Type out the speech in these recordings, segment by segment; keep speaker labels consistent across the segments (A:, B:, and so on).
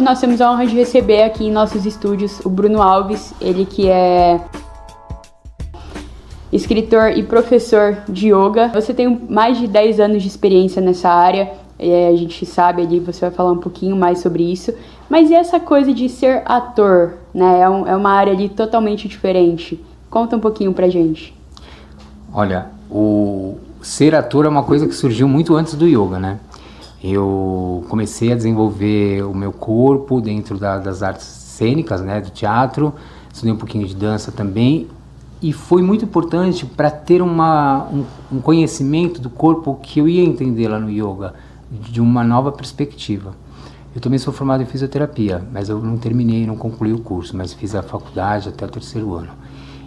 A: nós temos a honra de receber aqui em nossos estúdios o Bruno Alves, ele que é escritor e professor de yoga. Você tem mais de 10 anos de experiência nessa área, a gente sabe ali, você vai falar um pouquinho mais sobre isso. Mas e essa coisa de ser ator, né? É uma área ali totalmente diferente. Conta um pouquinho pra gente.
B: Olha, o ser ator é uma coisa que surgiu muito antes do yoga, né? Eu comecei a desenvolver o meu corpo dentro das artes cênicas, né? Do teatro, estudei um pouquinho de dança também. E foi muito importante para ter um conhecimento do corpo que eu ia entender lá no yoga, de uma nova perspectiva. Eu também sou formado em fisioterapia, mas eu não terminei, não concluí o curso, mas fiz a faculdade até o 3º ano.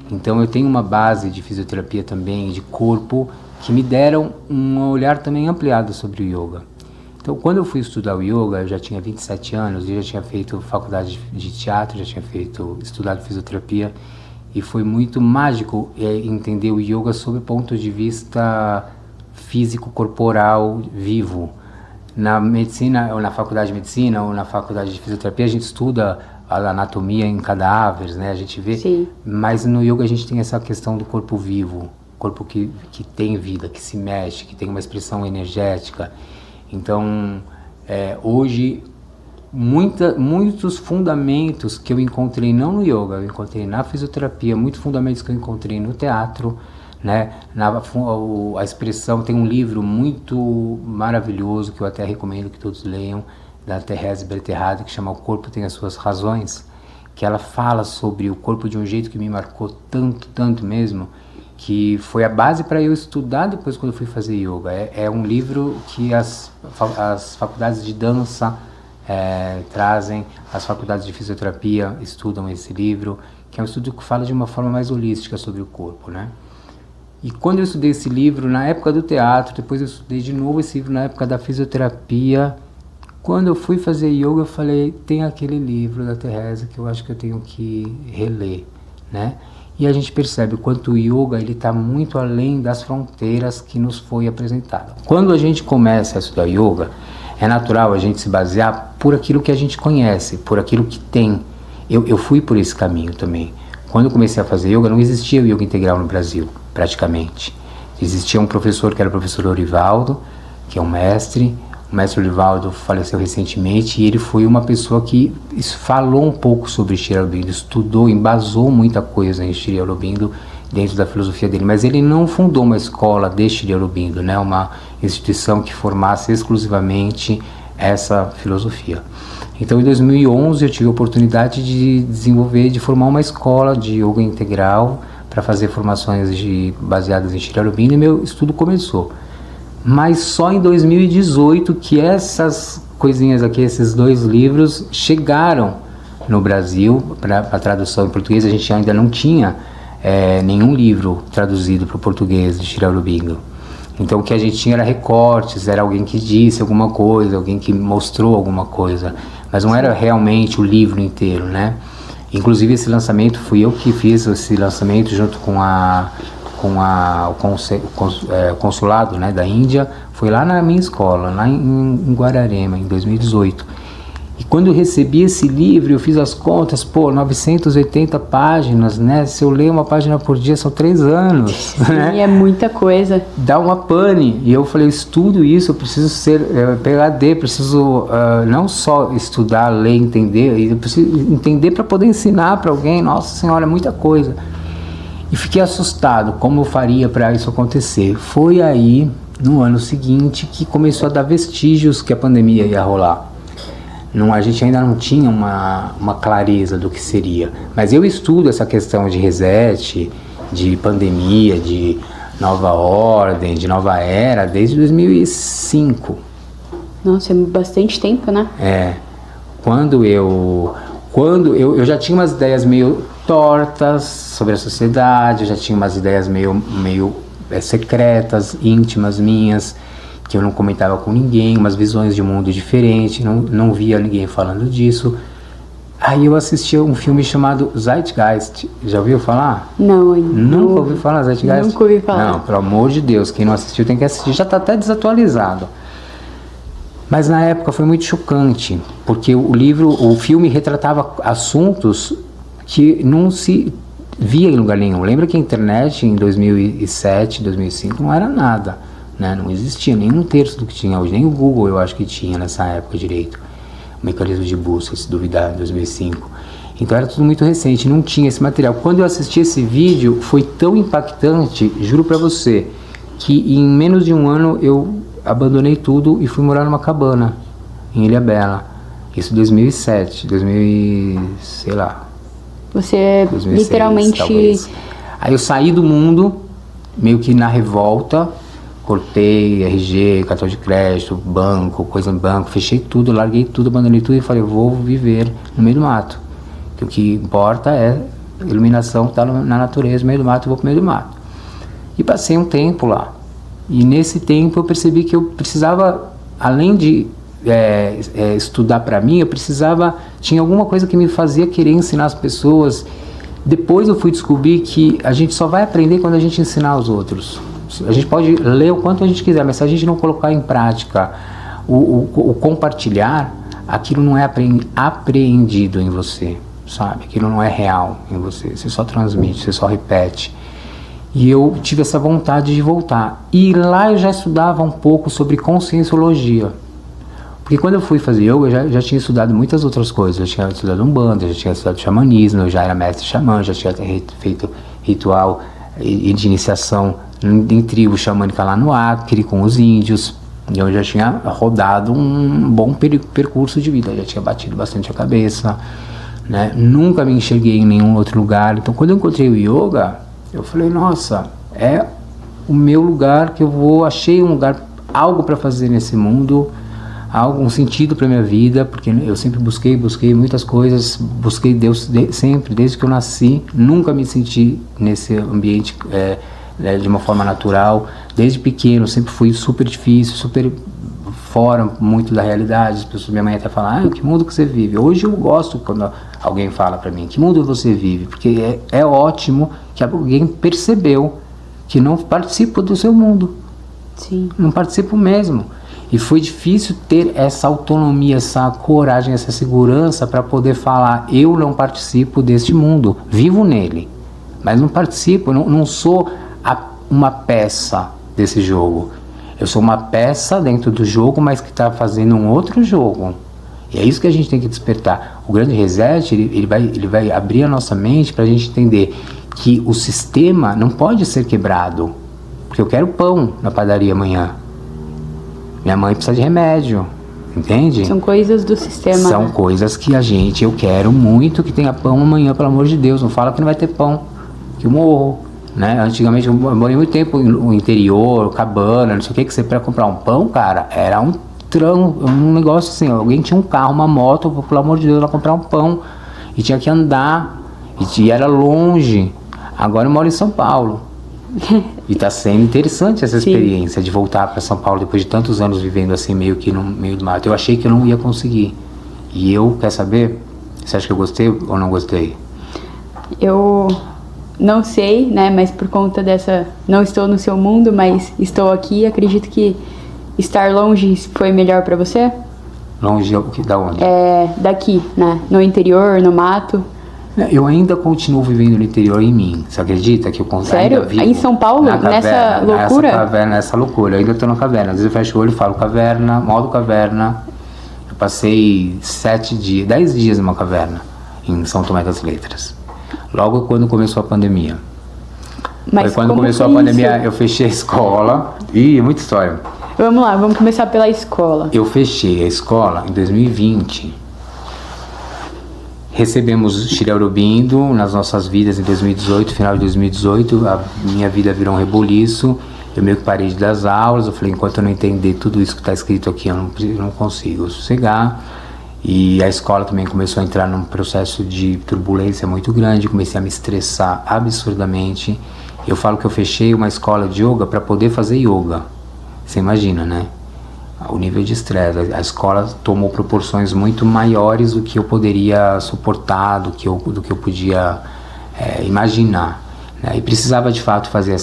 B: Então eu tenho uma base de fisioterapia também, de corpo, que me deram um olhar também ampliado sobre o yoga. Então quando eu fui estudar o yoga, eu já tinha 27 anos, eu já tinha feito faculdade de teatro, já tinha estudado fisioterapia, e foi muito mágico entender o yoga sob o ponto de vista físico-corporal vivo. Na medicina, ou na faculdade de medicina, ou na faculdade de fisioterapia, a gente estuda a anatomia em cadáveres, né? A gente vê. Sim. Mas no yoga a gente tem essa questão do corpo vivo, corpo que tem vida, que se mexe, que tem uma expressão energética. Então, hoje, muitos fundamentos que eu encontrei não no yoga, eu encontrei na fisioterapia, muitos fundamentos que eu encontrei no teatro, né? A expressão, tem um livro muito maravilhoso que eu até recomendo que todos leiam, da Thérèse Berterade, que chama O Corpo Tem as Suas Razões, que ela fala sobre o corpo de um jeito que me marcou tanto mesmo, que foi a base para eu estudar depois quando eu fui fazer yoga. É um livro que as faculdades de dança trazem, as faculdades de fisioterapia estudam esse livro, que é um estudo que fala de uma forma mais holística sobre o corpo, né? E quando eu estudei esse livro na época do teatro, depois eu estudei de novo esse livro na época da fisioterapia, quando eu fui fazer yoga eu falei, tem aquele livro da Thérèse que eu acho que eu tenho que reler, né? E a gente percebe o quanto o yoga está muito além das fronteiras que nos foi apresentado. Quando a gente começa a estudar yoga, é natural a gente se basear por aquilo que a gente conhece, por aquilo que tem. Eu fui por esse caminho também. Quando eu comecei a fazer yoga, não existia o yoga integral no Brasil, praticamente. Existia um professor que era o professor Orivaldo, que é um mestre. O mestre Orivaldo faleceu recentemente e ele foi uma pessoa que falou um pouco sobre Sri Aurobindo, estudou, embasou muita coisa em Sri Aurobindo dentro da filosofia dele, mas ele não fundou uma escola de Sri Aurobindo, né, uma instituição que formasse exclusivamente essa filosofia. Então em 2011 eu tive a oportunidade de formar uma escola de yoga integral para fazer formações baseadas em Sri Aurobindo, e meu estudo começou. Mas só em 2018 que essas coisinhas aqui, esses 2 livros chegaram no Brasil para a tradução em português. A gente ainda não tinha nenhum livro traduzido para o português de Sri Aurobindo. Então o que a gente tinha era recortes, era alguém que disse alguma coisa, alguém que mostrou alguma coisa, mas não era realmente o livro inteiro, né? Inclusive esse lançamento, fui eu que fiz esse lançamento junto com o consulado, né, da Índia, foi lá na minha escola, lá em Guararema, em 2018. E quando eu recebi esse livro, eu fiz as contas, 980 páginas, né? Se eu ler uma página por dia, são 3 anos.
A: Sim, né? É muita coisa.
B: Dá uma pane. E eu falei, eu estudo isso, eu preciso ser PhD, preciso não só estudar, ler, entender, eu preciso entender para poder ensinar para alguém. Nossa Senhora, é muita coisa. E fiquei assustado, como eu faria para isso acontecer. Foi aí, no ano seguinte, que começou a dar vestígios que a pandemia ia rolar. A gente ainda não tinha uma clareza do que seria. Mas eu estudo essa questão de reset, de pandemia, de nova ordem, de nova era, desde 2005.
A: Nossa, é bastante tempo, né?
B: Quando eu já tinha umas ideias meio tortas sobre a sociedade, eu já tinha umas ideias meio secretas, íntimas minhas, que eu não comentava com ninguém, umas visões de mundo diferentes, não via ninguém falando disso. Aí eu assisti um filme chamado Zeitgeist. Já ouviu falar?
A: Não, ainda.
B: Nunca ouviu falar Zeitgeist?
A: Nunca ouvi falar.
B: Não, pelo amor de Deus, quem não assistiu tem que assistir, já está até desatualizado. Mas na época foi muito chocante, porque o filme retratava assuntos que não se via em lugar nenhum. Lembra que a internet em 2007, 2005 não era nada, né? Não existia nem um terço do que tinha hoje, nem o Google eu acho que tinha nessa época direito, o mecanismo de busca, se duvidar, em 2005. Então era tudo muito recente, não tinha esse material. Quando eu assisti esse vídeo, foi tão impactante, juro pra você, que em menos de um ano eu abandonei tudo e fui morar numa cabana em Ilhabela. Isso em 2007, sei lá.
A: Você
B: 2006,
A: literalmente...
B: talvez. Aí eu saí do mundo, meio que na revolta, cortei RG, cartão de crédito, banco, coisa em banco, fechei tudo, larguei tudo, abandonei tudo e falei, vou viver no meio do mato. Que o que importa é a iluminação que está na natureza, no meio do mato, eu vou pro meio do mato. E passei um tempo lá. E nesse tempo eu percebi que eu precisava, além de estudar para mim, tinha alguma coisa que me fazia querer ensinar as pessoas. Depois eu fui descobrir que a gente só vai aprender quando a gente ensinar aos outros. A gente pode ler o quanto a gente quiser, mas se a gente não colocar em prática o compartilhar, aquilo não é apreendido em você, sabe? Aquilo não é real em você, você só transmite, você só repete. E eu tive essa vontade de voltar. E lá eu já estudava um pouco sobre conscienciologia. Porque quando eu fui fazer yoga, eu já tinha estudado muitas outras coisas. Eu tinha estudado Umbanda, já tinha estudado xamanismo, eu já era mestre xamã, já tinha feito ritual de iniciação em tribo xamânica lá no Acre, com os índios. E eu já tinha rodado um bom percurso de vida, eu já tinha batido bastante a cabeça, né? Nunca me enxerguei em nenhum outro lugar. Então quando eu encontrei o yoga, eu falei, nossa, é o meu lugar que achei um lugar, algo para fazer nesse mundo, um sentido para minha vida, porque eu sempre busquei muitas coisas, busquei Deus sempre, desde que eu nasci, nunca me senti nesse ambiente de uma forma natural, desde pequeno, sempre fui super difícil, super fora muito da realidade. As pessoas, minha mãe até fala, que mundo que você vive? Hoje eu gosto quando alguém fala para mim, que mundo você vive? Porque é ótimo que alguém percebeu que não participa do seu mundo.
A: Sim.
B: Não participo mesmo. E foi difícil ter essa autonomia, essa coragem, essa segurança para poder falar, eu não participo deste mundo, vivo nele, mas não participo, não sou uma peça desse jogo. Eu sou uma peça dentro do jogo, mas que está fazendo um outro jogo. E é isso que a gente tem que despertar. O grande reset, ele vai abrir a nossa mente para a gente entender que o sistema não pode ser quebrado. Porque eu quero pão na padaria amanhã. Minha mãe precisa de remédio, entende?
A: São coisas do sistema.
B: São coisas que eu quero muito que tenha pão amanhã, pelo amor de Deus. Não fala que não vai ter pão, que eu morro, né? Antigamente eu morei muito tempo no interior, cabana, não sei o que você para comprar um pão, cara, era um negócio assim, alguém tinha um carro, uma moto, pelo amor de Deus, lá comprar um pão, e tinha que andar, e era longe. Agora eu moro em São Paulo. E tá sendo interessante essa experiência de voltar para São Paulo depois de tantos anos vivendo assim meio que no meio do mato. Eu achei que eu não ia conseguir. E quer saber? Você acha que eu gostei ou não gostei?
A: Eu não sei, né, mas por conta não estou no seu mundo, mas estou aqui, acredito que estar longe foi melhor para você?
B: Longe da onde?
A: Daqui, né, no interior, no mato.
B: Eu ainda continuo vivendo no interior em mim. Você acredita que eu
A: Sério?
B: ainda vivo
A: Em São Paulo? Nessa loucura?
B: Nessa loucura. Eu ainda estou na caverna. Às vezes eu fecho o olho e falo caverna, modo caverna. Eu passei 10 dias numa caverna em São Tomé das Letras. Logo quando começou a pandemia.
A: Mas
B: quando começou a pandemia, eu fechei a escola. Ih, muita história.
A: Vamos lá, vamos começar pela escola.
B: Eu fechei a escola em 2020. Recebemos Shri Aurobindo nas nossas vidas em 2018, final de 2018, a minha vida virou um reboliço, eu meio que parei de dar as aulas, eu falei, enquanto eu não entender tudo isso que está escrito aqui, eu não consigo sossegar. E a escola também começou a entrar num processo de turbulência muito grande, comecei a me estressar absurdamente. Eu falo que eu fechei uma escola de yoga para poder fazer yoga, você imagina, né? O nível de estresse, a escola tomou proporções muito maiores do que eu poderia suportar, do que eu podia imaginar, né? E precisava de fato fazer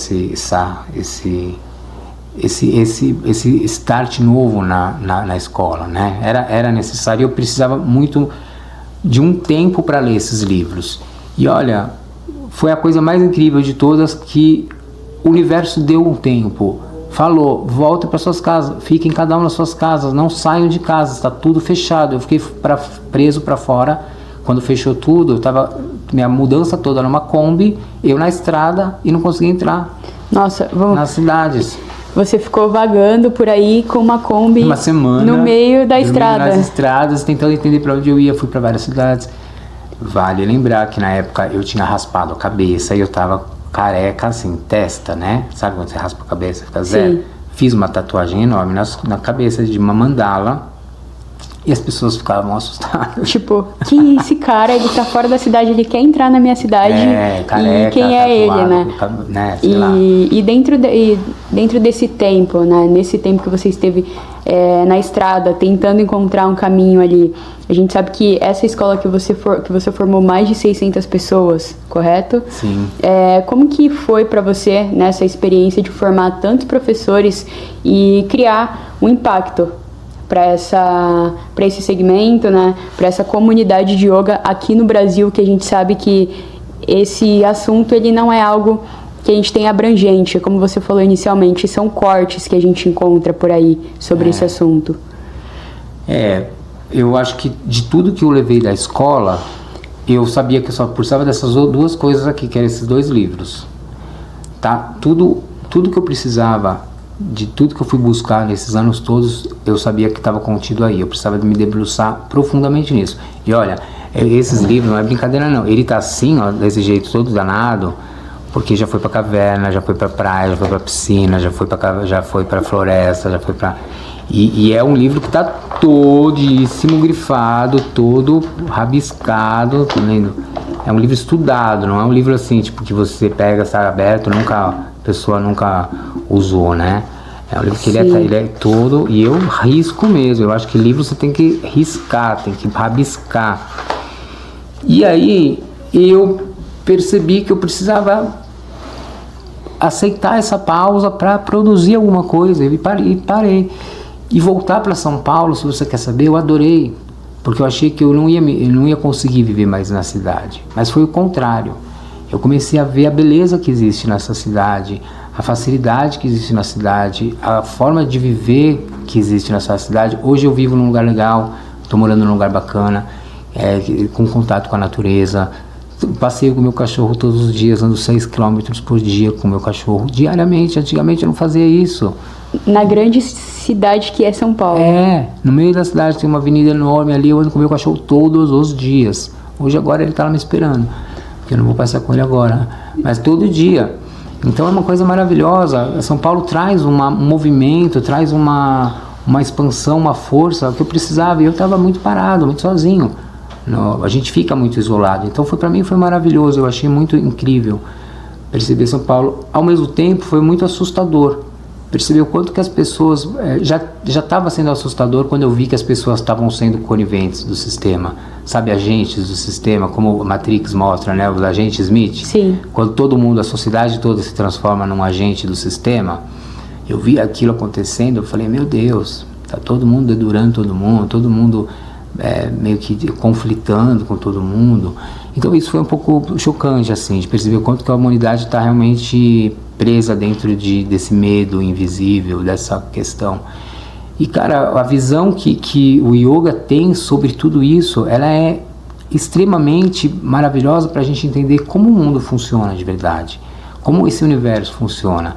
B: esse start novo na escola, né? Era necessário, eu precisava muito de um tempo para ler esses livros. E olha, foi a coisa mais incrível de todas, que o universo deu um tempo. Falou, voltem para suas casas, fiquem cada um nas suas casas, não saiam de casa, está tudo fechado. Eu fiquei preso para fora. Quando fechou tudo, eu tava minha mudança toda numa Kombi, eu na estrada e não conseguia entrar.
A: Nossa,
B: nas cidades.
A: Você ficou vagando por aí com uma Kombi
B: uma semana,
A: no meio da estrada.
B: Nas estradas, tentando entender para onde eu ia. Fui para várias cidades. Vale lembrar que na época eu tinha raspado a cabeça e eu tava careca, assim, testa, né? Sabe quando você raspa a cabeça, fica zero? Sim. Fiz uma tatuagem enorme na cabeça de uma mandala. E as pessoas ficavam assustadas.
A: Tipo, que esse cara, ele tá fora da cidade, ele quer entrar na minha cidade.
B: Careca,
A: e quem é
B: tatuado,
A: ele, né?
B: Sei lá.
A: E dentro desse tempo, né? Nesse tempo que você esteve na estrada, tentando encontrar um caminho ali, a gente sabe que essa escola que você formou mais de 600 pessoas, correto?
B: Sim.
A: Como que foi para você nessa experiência de formar tantos professores e criar um impacto para esse segmento, né, para essa comunidade de yoga aqui no Brasil, que a gente sabe que esse assunto ele não é algo que a gente tem abrangente, como você falou inicialmente, são cortes que a gente encontra por aí sobre esse assunto.
B: Eu acho que de tudo que eu levei da escola, eu sabia que eu só precisava dessas duas coisas aqui, que eram esses 2 livros, tá? Tudo que eu precisava, de tudo que eu fui buscar nesses anos todos, eu sabia que estava contido aí. Eu precisava de me debruçar profundamente nisso. E olha, esses livros não é brincadeira não. Ele tá assim, ó, desse jeito todo danado, porque já foi pra caverna, já foi pra praia, já foi pra piscina, já foi pra floresta, já foi pra... E é um livro que tá todíssimo grifado, todo rabiscado, tá vendo? É um livro estudado, não é um livro assim, tipo, que você pega, está aberto, a pessoa nunca usou, né? É um livro que ele é todo, e eu risco mesmo. Eu acho que livro você tem que riscar, tem que rabiscar. E aí eu percebi que eu precisava aceitar essa pausa para produzir alguma coisa, e parei. E voltar para São Paulo, se você quer saber, eu adorei, porque eu achei que eu não ia conseguir viver mais na cidade. Mas foi o contrário. Eu comecei a ver a beleza que existe nessa cidade, a facilidade que existe na cidade, a forma de viver que existe nessa cidade. Hoje eu vivo num lugar legal, estou morando num lugar bacana, com contato com a natureza. Passeio com o meu cachorro todos os dias, ando 6 km por dia com o meu cachorro, diariamente. Antigamente eu não fazia isso.
A: Na grande cidade que é São Paulo.
B: No meio da cidade tem uma avenida enorme ali, eu ando com o meu cachorro todos os dias. Hoje agora ele está lá me esperando, porque eu não vou passar com ele agora, mas todo dia. Então é uma coisa maravilhosa. São Paulo traz um movimento, traz uma expansão, uma força que eu precisava, e eu estava muito parado, muito sozinho. A gente fica muito isolado. Então para mim foi maravilhoso, eu achei muito incrível perceber São Paulo. Ao mesmo tempo foi muito assustador perceber o quanto que as pessoas já estava sendo assustador quando eu vi que as pessoas estavam sendo coniventes do sistema, sabe, agentes do sistema, como a Matrix mostra, né, os agentes Smith.
A: Sim.
B: Quando todo mundo, a sociedade toda se transforma num agente do sistema, eu vi aquilo acontecendo, eu falei, meu Deus, tá todo mundo dedurando todo mundo meio que conflitando com todo mundo. Então isso foi um pouco chocante, assim, de perceber o quanto que a humanidade está realmente presa dentro desse medo invisível, dessa questão. E cara, a visão que o yoga tem sobre tudo isso, ela é extremamente maravilhosa para a gente entender como o mundo funciona de verdade, como esse universo funciona.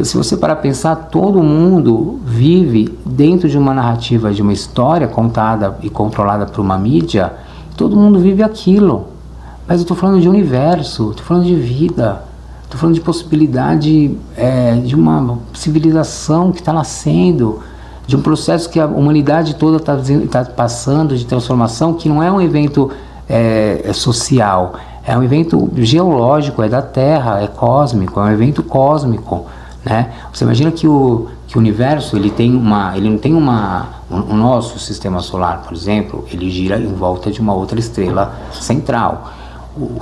B: Se você parar para pensar, todo mundo vive dentro de uma narrativa, de uma história contada e controlada por uma mídia. Todo mundo vive aquilo. Mas eu estou falando de universo, estou falando de vida, estou falando de possibilidade de uma civilização que está nascendo, de um processo que a humanidade toda está passando de transformação, que não é um evento social, é um evento geológico, é da Terra, é cósmico, é um evento cósmico. Né? Você imagina que o universo ele não tem o nosso sistema solar, por exemplo, ele gira em volta de uma outra estrela central.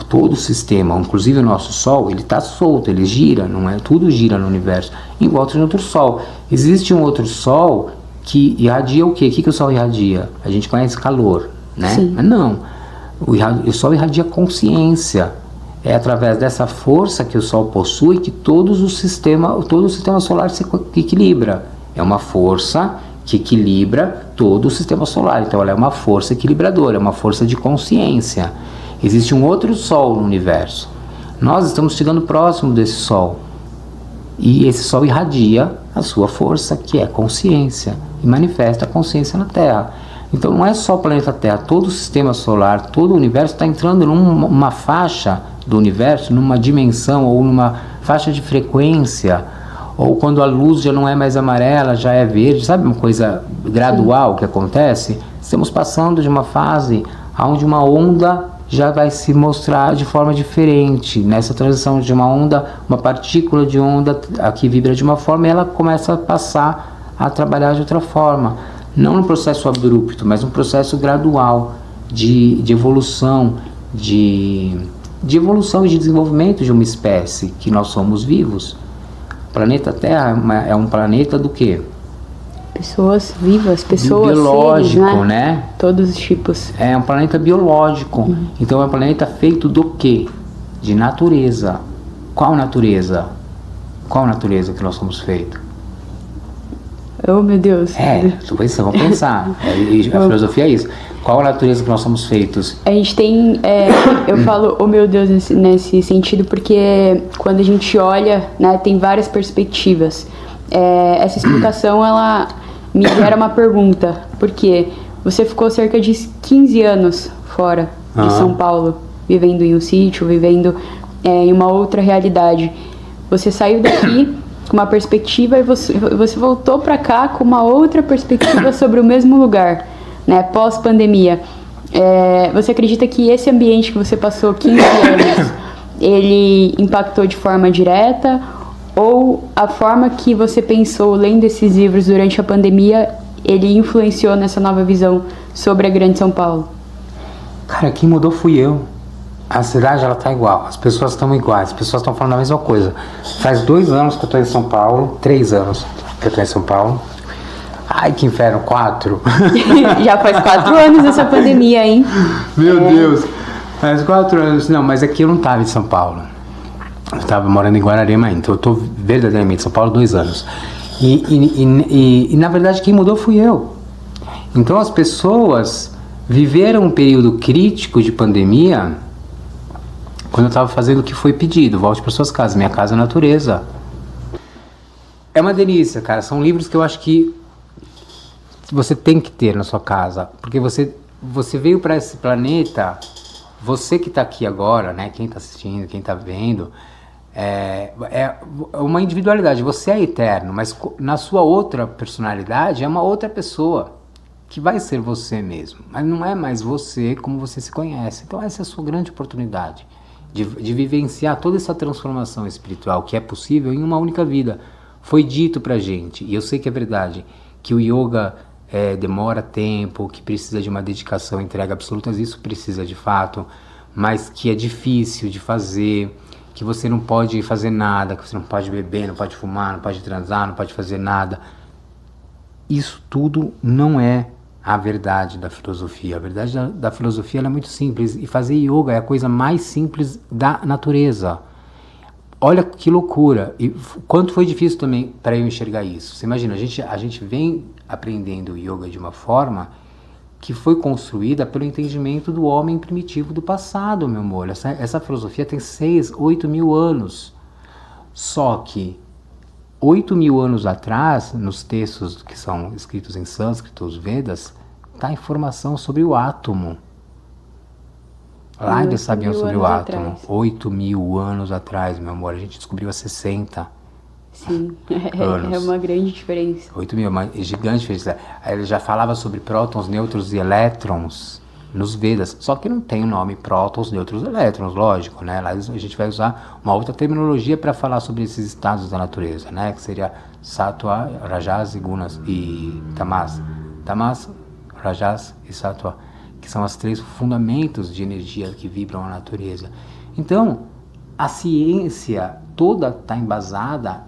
B: todo o sistema, inclusive o nosso Sol, ele está solto, ele gira, não é? Tudo gira no universo, em volta de outro Sol. Existe um outro Sol que irradia o quê? O que o Sol irradia? A gente conhece calor, né?
A: Sim.
B: Mas não, o Sol irradia consciência. É através dessa força que o Sol possui que todo o sistema solar se equilibra. É uma força que equilibra todo o sistema solar. Então ela é uma força equilibradora, é uma força de consciência. Existe um outro Sol no universo. Nós estamos chegando próximo desse Sol. E esse Sol irradia a sua força, que é consciência, e manifesta a consciência na Terra. Então não é só o planeta Terra, todo o sistema solar, todo o universo está entrando numa faixa do universo, numa dimensão ou numa faixa de frequência, ou quando a luz já não é mais amarela, já é verde, sabe uma coisa gradual que acontece? Estamos passando de uma fase onde uma onda já vai se mostrar de forma diferente. Nessa transição de uma onda, uma partícula de onda aqui vibra de uma forma e ela começa a passar a trabalhar de outra forma. Não num processo abrupto, mas um processo gradual de evolução, de evolução e de desenvolvimento de uma espécie, que nós somos vivos. O planeta Terra é um planeta do quê?
A: Pessoas vivas, pessoas
B: biológico,
A: seres,
B: né?
A: Todos os tipos.
B: É um planeta biológico. Então é um planeta feito do quê? De natureza. Qual natureza? Qual natureza que nós somos feitos?
A: Oh, meu Deus.
B: Vamos pensar. A filosofia é isso. Qual a natureza que nós somos feitos?
A: A gente tem, eu falo, oh meu Deus, nesse sentido, porque quando a gente olha, né, tem várias perspectivas. Essa explicação, ela me gera uma pergunta, porque você ficou cerca de 15 anos fora de São Paulo, vivendo em um sítio, vivendo em uma outra realidade. Você saiu daqui com uma perspectiva e você voltou para cá com uma outra perspectiva sobre o mesmo lugar, né, pós-pandemia. Você acredita que esse ambiente que você passou 15 anos, ele impactou de forma direta, ou a forma que você pensou lendo esses livros durante a pandemia, ele influenciou nessa nova visão sobre a Grande São Paulo?
B: Cara, quem mudou fui eu. A cidade, ela tá igual, as pessoas estão iguais, as pessoas estão falando a mesma coisa. Faz 2 anos que eu tô em São Paulo, 3 anos que eu tô em São Paulo. Ai, que inferno, 4.
A: Já faz 4 anos essa pandemia, hein?
B: Meu Deus, faz 4 anos. Não, mas aqui eu não tava em São Paulo. Eu tava morando em Guararema ainda, então eu tô verdadeiramente em São Paulo 2 anos. E na verdade quem mudou fui eu. Então as pessoas viveram um período crítico de pandemia quando eu estava fazendo o que foi pedido. Volte para suas casas, minha casa é natureza. É uma delícia, cara. São livros que eu acho que você tem que ter na sua casa, porque você veio para esse planeta, você que está aqui agora, né? Quem está assistindo, quem está vendo, é uma individualidade. Você é eterno, mas na sua outra personalidade é uma outra pessoa que vai ser você mesmo, mas não é mais você como você se conhece. Então essa é a sua grande oportunidade de vivenciar toda essa transformação espiritual que é possível em uma única vida. Foi dito pra gente, e eu sei que é verdade, que o yoga demora tempo, que precisa de uma dedicação, entrega absoluta, isso precisa de fato, mas que é difícil de fazer, que você não pode fazer nada, que você não pode beber, não pode fumar, não pode transar, não pode fazer nada. Isso tudo não é a verdade da filosofia. A verdade da filosofia ela é muito simples, e fazer yoga é a coisa mais simples da natureza. Olha que loucura, e quanto foi difícil também para eu enxergar isso. Você imagina, a gente vem aprendendo yoga de uma forma que foi construída pelo entendimento do homem primitivo do passado, meu amor. Essa filosofia tem 6, 8 mil anos. Só que 8 mil anos atrás, nos textos que são escritos em sânscrito, os Vedas, está a informação sobre o átomo. Lá eles sabiam sobre o átomo. 8 mil anos atrás, meu amor. A gente descobriu há 60
A: Sim,
B: anos.
A: É uma grande diferença.
B: 8 mil, uma gigante diferença. Ele já falava sobre prótons, nêutrons e elétrons nos Vedas. Só que não tem o nome prótons, nêutrons e elétrons, lógico, né? Lá a gente vai usar uma outra terminologia para falar sobre esses estados da natureza, né? Que seria Sattva, Rajas e Gunas e Tamas. Tamas, Rajas e Sattva, que que são os 3 fundamentos de energia que vibram a natureza. Então, a ciência toda está embasada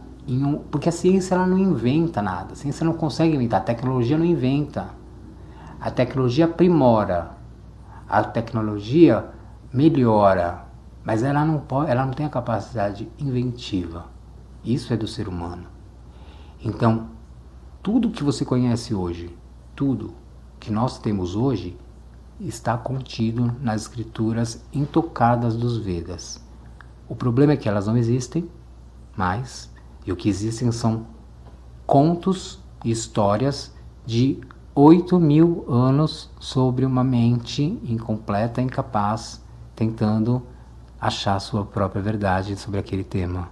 B: porque a ciência ela não inventa nada, a ciência não consegue inventar, a tecnologia não inventa, a tecnologia aprimora, a tecnologia melhora, mas ela não tem a capacidade inventiva. Isso é do ser humano. Então, tudo que você conhece hoje, tudo que nós temos hoje, está contido nas escrituras intocadas dos Vedas. O problema é que elas não existem mais, e o que existem são contos e histórias de 8.000 anos sobre uma mente incompleta, incapaz, tentando achar sua própria verdade sobre aquele tema.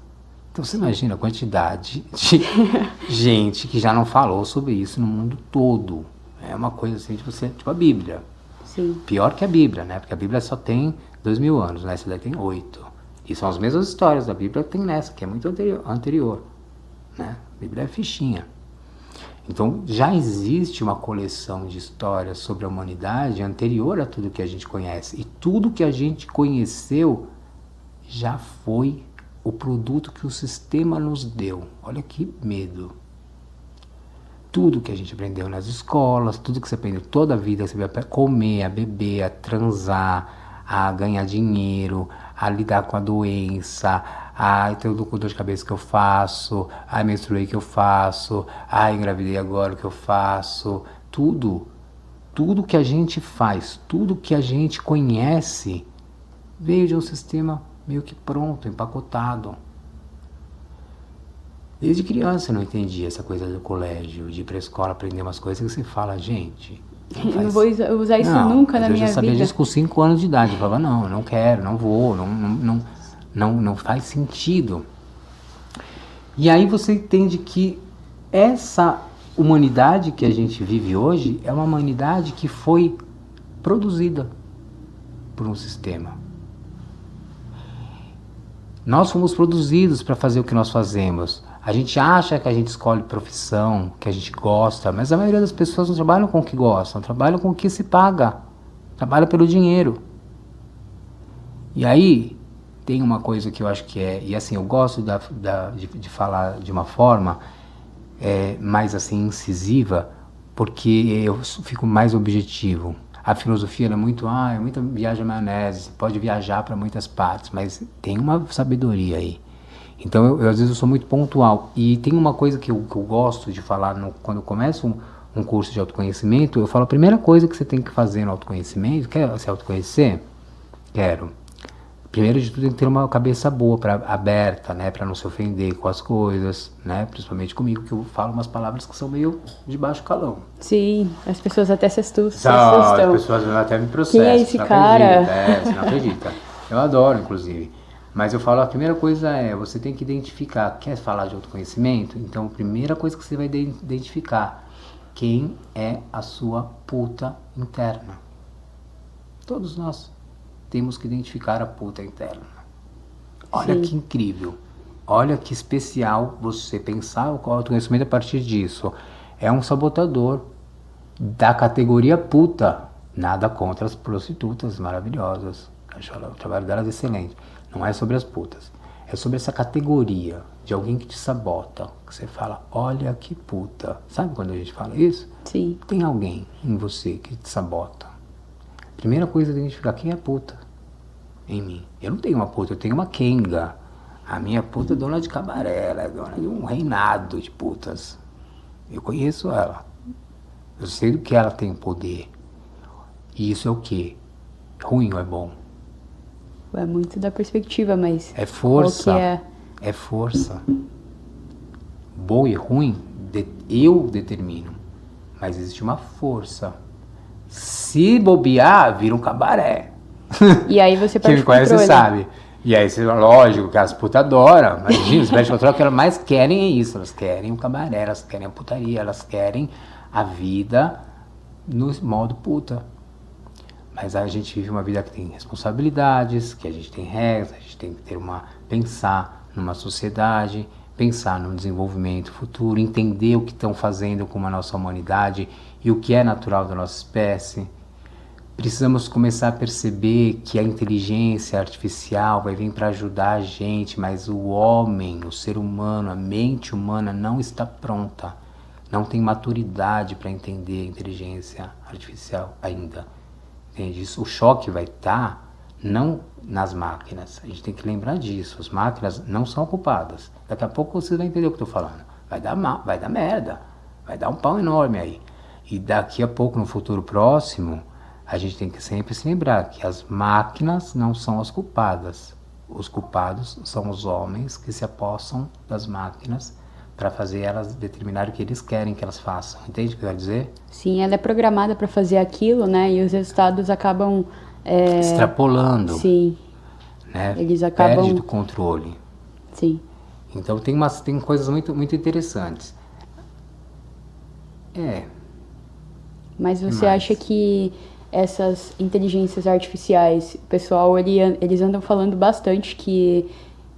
B: Então você imagina a quantidade de gente que já não falou sobre isso no mundo todo. É uma coisa assim, tipo a Bíblia.
A: Sim.
B: Pior que a Bíblia, né? Porque a Bíblia só tem 2.000 anos, né? Essa daí tem 8. E são as mesmas histórias da Bíblia que tem nessa, que é muito anterior, né? A Bíblia é fichinha. Então já existe uma coleção de histórias sobre a humanidade anterior a tudo que a gente conhece. E tudo que a gente conheceu já foi o produto que o sistema nos deu. Olha que medo. Tudo que a gente aprendeu nas escolas, tudo que você aprendeu toda a vida, você vai comer, a beber, a transar, a ganhar dinheiro, a lidar com a doença, a ter dor de cabeça que eu faço, a menstruei que eu faço, a engravidei agora que eu faço, tudo que a gente faz, tudo que a gente conhece, veio de um sistema meio que pronto, empacotado. Desde criança eu não entendia essa coisa do colégio, de ir pra escola aprender umas coisas que você fala, gente...
A: Eu não vou usar isso nunca na minha vida.
B: Eu já sabia disso com 5 anos de idade. Eu falava, não, eu não quero, não vou, não faz sentido. E aí você entende que essa humanidade que a gente vive hoje é uma humanidade que foi produzida por um sistema. Nós fomos produzidos para fazer o que nós fazemos. A gente acha que a gente escolhe profissão, que a gente gosta, mas a maioria das pessoas não trabalham com o que gostam, trabalham com o que se paga, trabalham pelo dinheiro. E aí, tem uma coisa que eu acho que é, e assim, eu gosto de falar de uma forma mais assim, incisiva, porque eu fico mais objetivo. A filosofia é muita viagem maionese, você pode viajar para muitas partes, mas tem uma sabedoria aí. Então, às vezes eu sou muito pontual. E tem uma coisa que eu gosto de falar quando eu começo um curso de autoconhecimento, eu falo, a primeira coisa que você tem que fazer no autoconhecimento, quer se autoconhecer? Quero. Primeiro de tudo, tem que ter uma cabeça boa, aberta, né, para não se ofender com as coisas, né, principalmente comigo, que eu falo umas palavras que são meio de baixo calão.
A: Sim, as pessoas até se assustam.
B: As pessoas até me processam.
A: Quem é esse cara?
B: Você não acredita. Eu adoro, inclusive. Mas eu falo, a primeira coisa você tem que identificar, quer falar de autoconhecimento? Então, a primeira coisa que você vai identificar, quem é a sua puta interna. Todos nós temos que identificar a puta interna. Olha Sim. Que incrível, olha que especial você pensar o autoconhecimento a partir disso. É um sabotador da categoria puta. Nada contra as prostitutas maravilhosas. Acho o trabalho delas excelente. Não é sobre as putas. É sobre essa categoria de alguém que te sabota. Que você fala, olha que puta. Sabe quando a gente fala isso?
A: Sim.
B: Tem alguém em você que te sabota. Primeira coisa é identificar quem é puta em mim. Eu não tenho uma puta, eu tenho uma Kenga. A minha puta é dona de cabaré, ela é dona de um reinado de putas. Eu conheço ela. Eu sei do que ela tem poder. E isso é o quê? Ruim ou é bom?
A: É muito da perspectiva, mas...
B: É força.
A: Qual que é?
B: É força. Bom e ruim, eu determino. Mas existe uma força. Se bobear, vira um cabaré.
A: E aí você perde
B: Quem me conhece sabe. E aí, lógico que as putas adoram. Imagina, se perde controle, o que elas mais querem é isso. Elas querem o cabaré, elas querem a putaria, elas querem a vida no modo puta. Mas a gente vive uma vida que tem responsabilidades, que a gente tem regras, a gente tem que pensar numa sociedade, pensar no desenvolvimento futuro, entender o que estão fazendo com a nossa humanidade e o que é natural da nossa espécie. precisamos começar a perceber que a inteligência artificial vai vir para ajudar a gente, mas o homem, o ser humano, a mente humana não está pronta, não tem maturidade para entender a inteligência artificial ainda. Entende? Isso, o choque vai estar não nas máquinas, a gente tem que lembrar disso, as máquinas não são culpadas. Daqui a pouco você vai entender o que eu estou falando, vai dar merda, vai dar um pau enorme aí. E daqui a pouco, no futuro próximo, a gente tem que sempre se lembrar que as máquinas não são as culpadas. Os culpados são os homens que se apossam das máquinas para fazer elas determinar o que eles querem que elas façam. Entende o que eu quero dizer?
A: Sim, ela é programada para fazer aquilo, né? E os resultados acabam...
B: extrapolando.
A: Sim.
B: Né?
A: Eles acabam...
B: Perde do controle.
A: Sim.
B: Então tem coisas muito, muito interessantes.
A: Mas você acha que essas inteligências artificiais, o pessoal, eles andam falando bastante que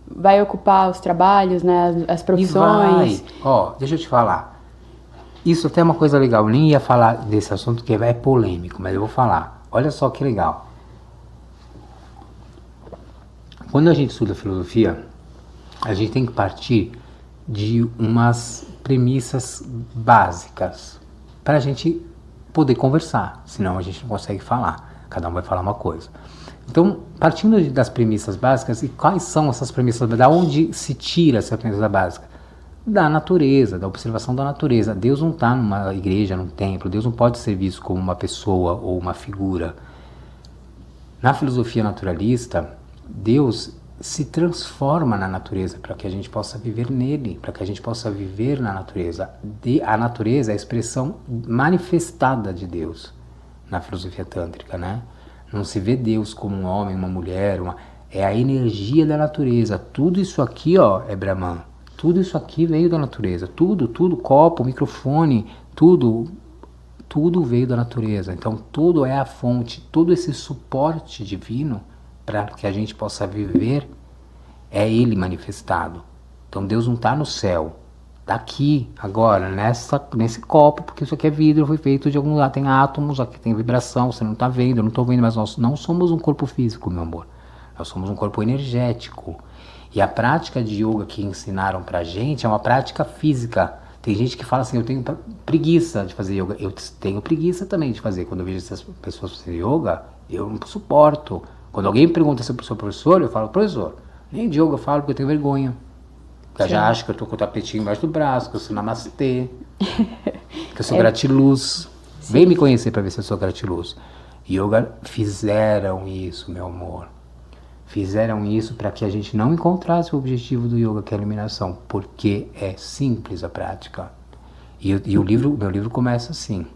A: vai ocupar os trabalhos, né, as profissões.
B: Deixa eu te falar. Isso até é uma coisa legal. Eu nem ia falar desse assunto que é polêmico, mas eu vou falar. Olha só que legal. Quando a gente estuda filosofia, a gente tem que partir de umas premissas básicas para a gente poder conversar, senão a gente não consegue falar, cada um vai falar uma coisa. Então, partindo das premissas básicas, e quais são essas premissas básicas? Da onde se tira essa premissa básica? Da natureza, da observação da natureza. Deus não está numa igreja, num templo, Deus não pode ser visto como uma pessoa ou uma figura. Na filosofia naturalista, Deus se transforma na natureza para que a gente possa viver nele, para que a gente possa viver na natureza. A natureza é a expressão manifestada de Deus na filosofia tântrica, né? Não se vê Deus como um homem, uma mulher, é a energia da natureza. Tudo isso aqui, é Brahman. Tudo isso aqui veio da natureza. Tudo, copo, microfone, tudo veio da natureza. Então tudo é a fonte, todo esse suporte divino para que a gente possa viver, é Ele manifestado. Então Deus não está no céu, está aqui, agora, nesse copo, porque isso aqui é vidro, foi feito de algum lugar, tem átomos, aqui tem vibração, você não está vendo, eu não estou vendo, mas nós não somos um corpo físico, meu amor. Nós somos um corpo energético. E a prática de yoga que ensinaram pra gente é uma prática física. Tem gente que fala assim, eu tenho preguiça de fazer yoga. Eu tenho preguiça também de fazer. Quando eu vejo essas pessoas fazerem yoga, eu não suporto. Quando alguém me pergunta se eu sou professor, eu falo, professor, nem de yoga eu falo porque eu tenho vergonha. Porque eu já acho que eu tô com o tapetinho embaixo do braço, que eu sou namastê, que eu sou gratiluz. Sim. Vem me conhecer para ver se eu sou gratiluz. Yoga fizeram isso, meu amor. Fizeram isso para que a gente não encontrasse o objetivo do yoga, que é a iluminação, porque é simples a prática. E meu livro começa assim: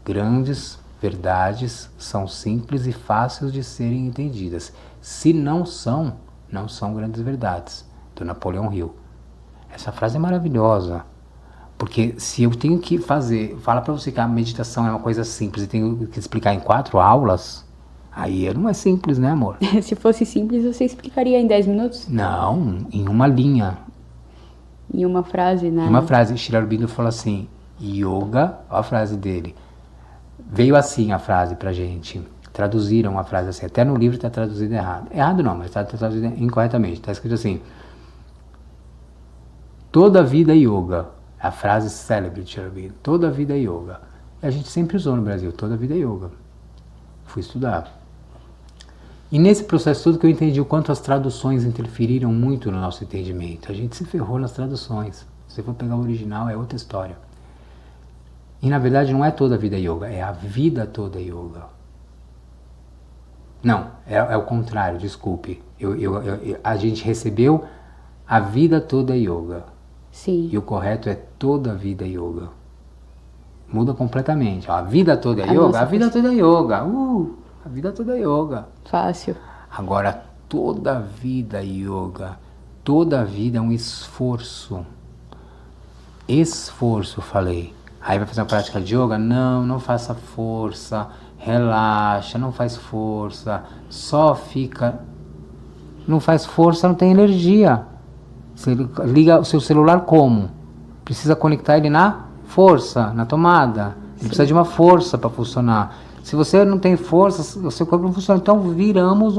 B: grandes verdades são simples e fáceis de serem entendidas. Se não são grandes verdades. Do Napoleão Hill. Essa frase é maravilhosa, porque se eu tenho que fala para você que a meditação é uma coisa simples e tenho que explicar em 4 aulas, aí não é simples, né, amor?
A: Se fosse simples, você explicaria em 10 minutos?
B: Não, em uma linha.
A: Em uma frase, né?
B: Em uma frase, Sri Aurobindo fala assim, yoga, olha a frase dele, veio assim a frase pra gente, traduziram a frase assim, até no livro está traduzido errado. Errado não, mas está traduzido incorretamente, está escrito assim, toda vida é yoga, a frase célebre de Sri Aurobindo, toda vida é yoga. E a gente sempre usou no Brasil, toda vida é yoga. Fui estudar. E nesse processo todo que eu entendi o quanto as traduções interferiram muito no nosso entendimento. A gente se ferrou nas traduções. Se você for pegar o original, é outra história. E na verdade não é toda a vida yoga, é a vida toda yoga. Não, é o contrário, desculpe. A gente recebeu a vida toda yoga.
A: Sim.
B: E o correto é toda a vida yoga. Muda completamente. A vida toda é yoga? A vida toda é yoga. A vida toda é yoga.
A: Fácil.
B: Agora, toda a vida é yoga. Toda a vida é um esforço. Esforço, falei. Aí vai fazer uma prática de yoga? Não faça força. Relaxa, não faz força. Só fica... Não faz força, não tem energia. Você liga o seu celular como? Precisa conectar ele na força, na tomada. Ele precisa de uma força para funcionar. Se você não tem força, o seu corpo não funciona. Então viramos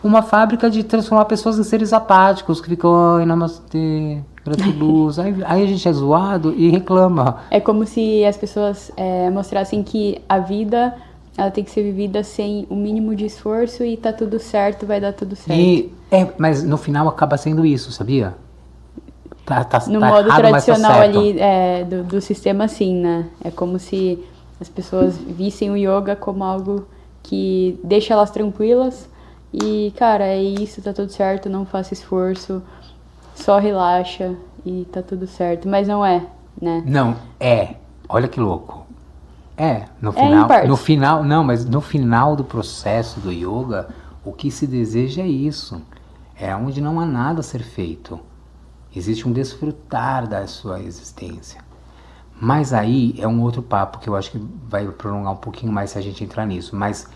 B: uma fábrica de transformar pessoas em seres apáticos, que ficam, ai, namastê, gratiluz. aí a gente é zoado e reclama.
A: É como se as pessoas mostrassem que a vida, ela tem que ser vivida sem o mínimo de esforço e tá tudo certo, vai dar tudo certo.
B: Mas no final acaba sendo isso, sabia?
A: No
B: tá
A: modo
B: errado, mas tá
A: tradicional
B: certo.
A: ali do sistema, assim, né? É como se as pessoas vissem o yoga como algo que deixa elas tranquilas e, cara, é isso, tá tudo certo, não faça esforço, só relaxa e tá tudo certo. Mas não é, né?
B: Não, olha que louco.
A: Em partes.
B: Mas no final do processo do yoga, o que se deseja é isso. É onde não há nada a ser feito. Existe um desfrutar da sua existência. Mas aí é um outro papo que eu acho que vai prolongar um pouquinho mais se a gente entrar nisso. Mas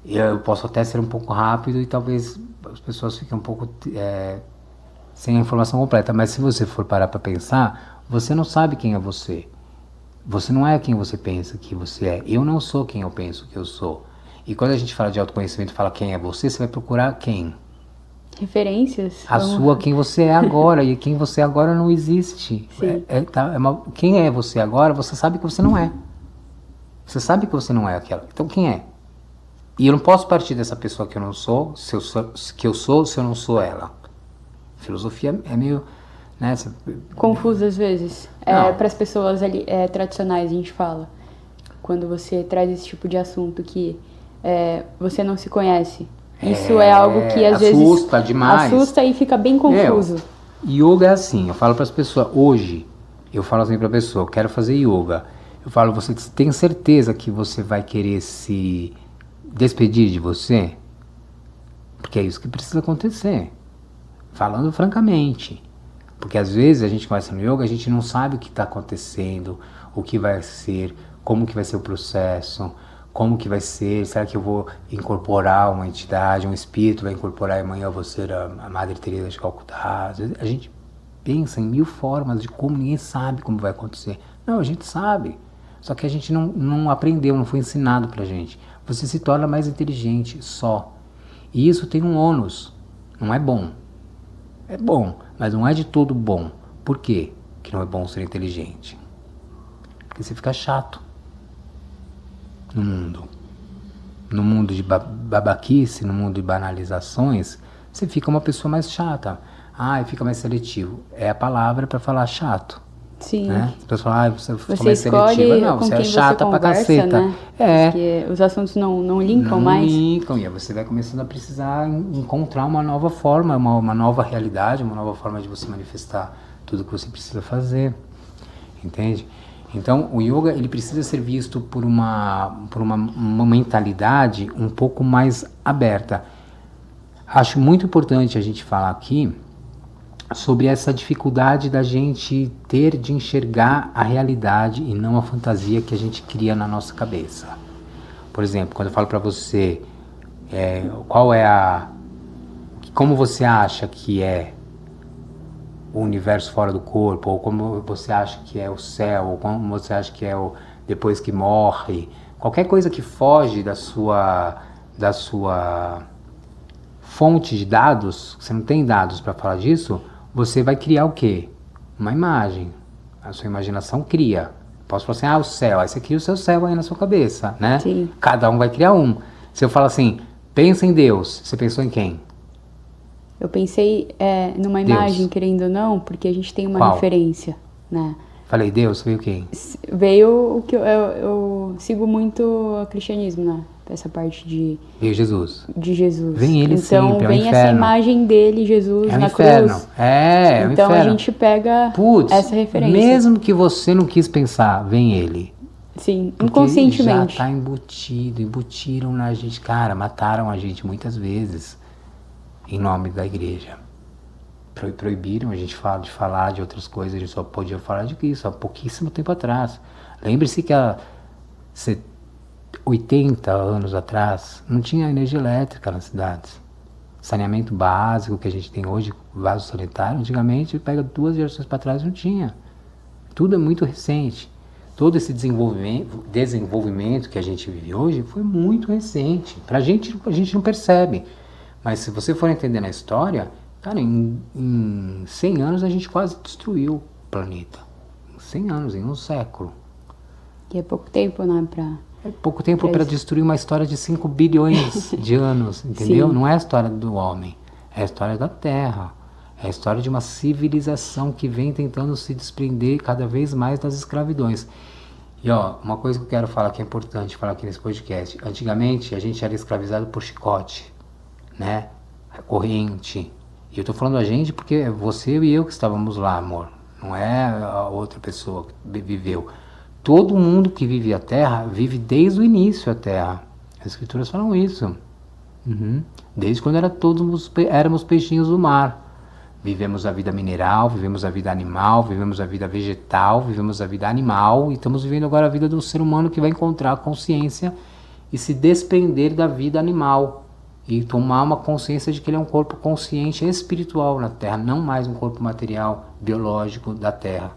B: eu posso até ser um pouco rápido e talvez as pessoas fiquem um pouco sem a informação completa. Mas se você for parar para pensar, você não sabe quem é você. Você não é quem você pensa que você é. Eu não sou quem eu penso que eu sou. E quando a gente fala de autoconhecimento, fala quem é você, você vai procurar quem?
A: Referências?
B: Quem você é agora. E quem você é agora não existe.
A: Sim.
B: Quem é você agora, você sabe que você não é. Você sabe que você não é aquela. Então quem é? E eu não posso partir dessa pessoa que eu não sou, se eu não sou ela. Filosofia é meio... Né,
A: confuso às vezes. Para as pessoas ali, tradicionais, a gente fala. Quando você traz esse tipo de assunto que você não se conhece. Isso é algo que às vezes
B: assusta demais.
A: Assusta e fica bem confuso.
B: Yoga é assim, eu falo para as pessoas, hoje, eu falo assim para a pessoa, eu quero fazer yoga. Eu falo, você tem certeza que você vai querer se despedir de você? Porque é isso que precisa acontecer. Falando francamente. Porque às vezes a gente começa no yoga, a gente não sabe o que está acontecendo, o que vai ser, como que vai ser o processo, como que vai ser, será que eu vou incorporar uma entidade, um espírito vai incorporar, amanhã eu vou ser a Madre Teresa de Calcutá. Às vezes a gente pensa em 1000 formas de como, ninguém sabe como vai acontecer. Não, a gente sabe, só que a gente não aprendeu, não foi ensinado pra gente. Você se torna mais inteligente só. E isso tem um ônus, não é bom. É bom, mas não é de todo bom. Por quê que não é bom ser inteligente? Porque você fica chato no mundo. No mundo de babaquice, no mundo de banalizações, você fica uma pessoa mais chata. E fica mais seletivo. É a palavra para falar chato.
A: Sim.
B: Né? As pessoas falam, você ficou mais
A: escolhe
B: seletiva. Não,
A: com
B: você
A: quem
B: é chata
A: você
B: pra
A: conversa,
B: caceta.
A: né? Porque os assuntos não linkam mais.
B: Não linkam, e aí você vai começando a precisar encontrar uma nova forma, uma nova realidade, uma nova forma de você manifestar tudo que você precisa fazer. Entende? Então, o yoga, ele precisa ser visto por uma mentalidade um pouco mais aberta. Acho muito importante a gente falar aqui sobre essa dificuldade da gente ter de enxergar a realidade e não a fantasia que a gente cria na nossa cabeça. Por exemplo, quando eu falo para você como você acha que é o universo fora do corpo, ou como você acha que é o céu, ou como você acha que é o depois que morre, qualquer coisa que foge da sua fonte de dados, você não tem dados para falar disso, você vai criar o quê? Uma imagem. A sua imaginação cria. Posso falar assim, o céu. Aí você cria o seu céu aí na sua cabeça, né?
A: Sim.
B: Cada um vai criar um. Se eu falo assim, pensa em Deus, você pensou em quem?
A: Eu pensei numa imagem,
B: Deus.
A: querendo ou não, porque a gente tem uma
B: Qual?
A: referência, né?
B: Falei, Deus, veio quem?
A: Veio o que eu sigo muito o cristianismo, né? Essa parte
B: Veio Jesus.
A: de Jesus.
B: Vem ele
A: então,
B: sempre, é o
A: vem
B: inferno.
A: essa imagem dele, Jesus,
B: É o
A: na
B: inferno.
A: cruz.
B: É o
A: então
B: inferno.
A: a gente pega essa referência.
B: Mesmo que você não quis pensar, vem ele.
A: Sim,
B: Porque
A: inconscientemente.
B: já tá embutiram na gente. Cara, mataram a gente muitas vezes em nome da igreja. Proibiram a gente de falar de outras coisas, a gente só podia falar de isso há pouquíssimo tempo atrás. Lembre-se que há 80 anos atrás não tinha energia elétrica nas cidades. Saneamento básico que a gente tem hoje, vaso sanitário, antigamente, pega 2 gerações para trás, não tinha. Tudo é muito recente. todo esse desenvolvimento que a gente vive hoje foi muito recente. Pra gente, a gente não percebe. Mas se você for entender na história, cara, em 100 anos a gente quase destruiu o planeta. Em 100 anos, em um século.
A: E é pouco tempo, né,
B: É pouco tempo para destruir uma história de 5 bilhões de anos, entendeu?
A: Sim.
B: Não é a história do homem, é a história da Terra. É a história de uma civilização que vem tentando se desprender cada vez mais das escravidões. E ó, uma coisa que eu quero falar que é importante falar aqui nesse podcast. Antigamente a gente era escravizado por chicote, né? Corrente. E eu tô falando a gente porque é você e eu que estávamos lá, amor. Não é a outra pessoa que viveu. Todo mundo que vive a Terra vive desde o início a Terra. As escrituras falam isso. Desde quando éramos peixinhos do mar. Vivemos a vida mineral, vivemos a vida animal, vivemos a vida vegetal, vivemos a vida animal e estamos vivendo agora a vida do ser humano que vai encontrar a consciência e se desprender da vida animal e tomar uma consciência de que ele é um corpo consciente e espiritual na Terra, não mais um corpo material, biológico da Terra.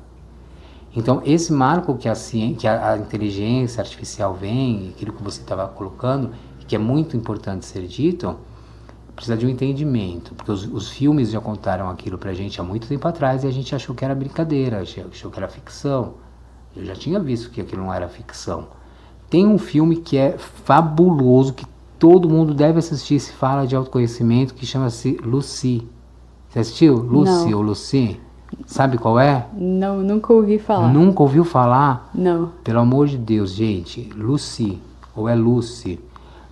B: Então esse marco que a inteligência artificial vem, aquilo que você estava colocando, que é muito importante ser dito, precisa de um entendimento, porque os filmes já contaram aquilo pra gente há muito tempo atrás e a gente achou que era brincadeira, achou que era ficção. Eu já tinha visto que aquilo não era ficção. Tem um filme que é fabuloso, que todo mundo deve assistir se fala de autoconhecimento, que chama-se Lucy. Você assistiu? Lucy ou Lucy? Sabe qual é?
A: Não, nunca ouvi falar.
B: Nunca ouviu falar?
A: Não.
B: Pelo amor de Deus, gente. Lucy, ou é Lucy.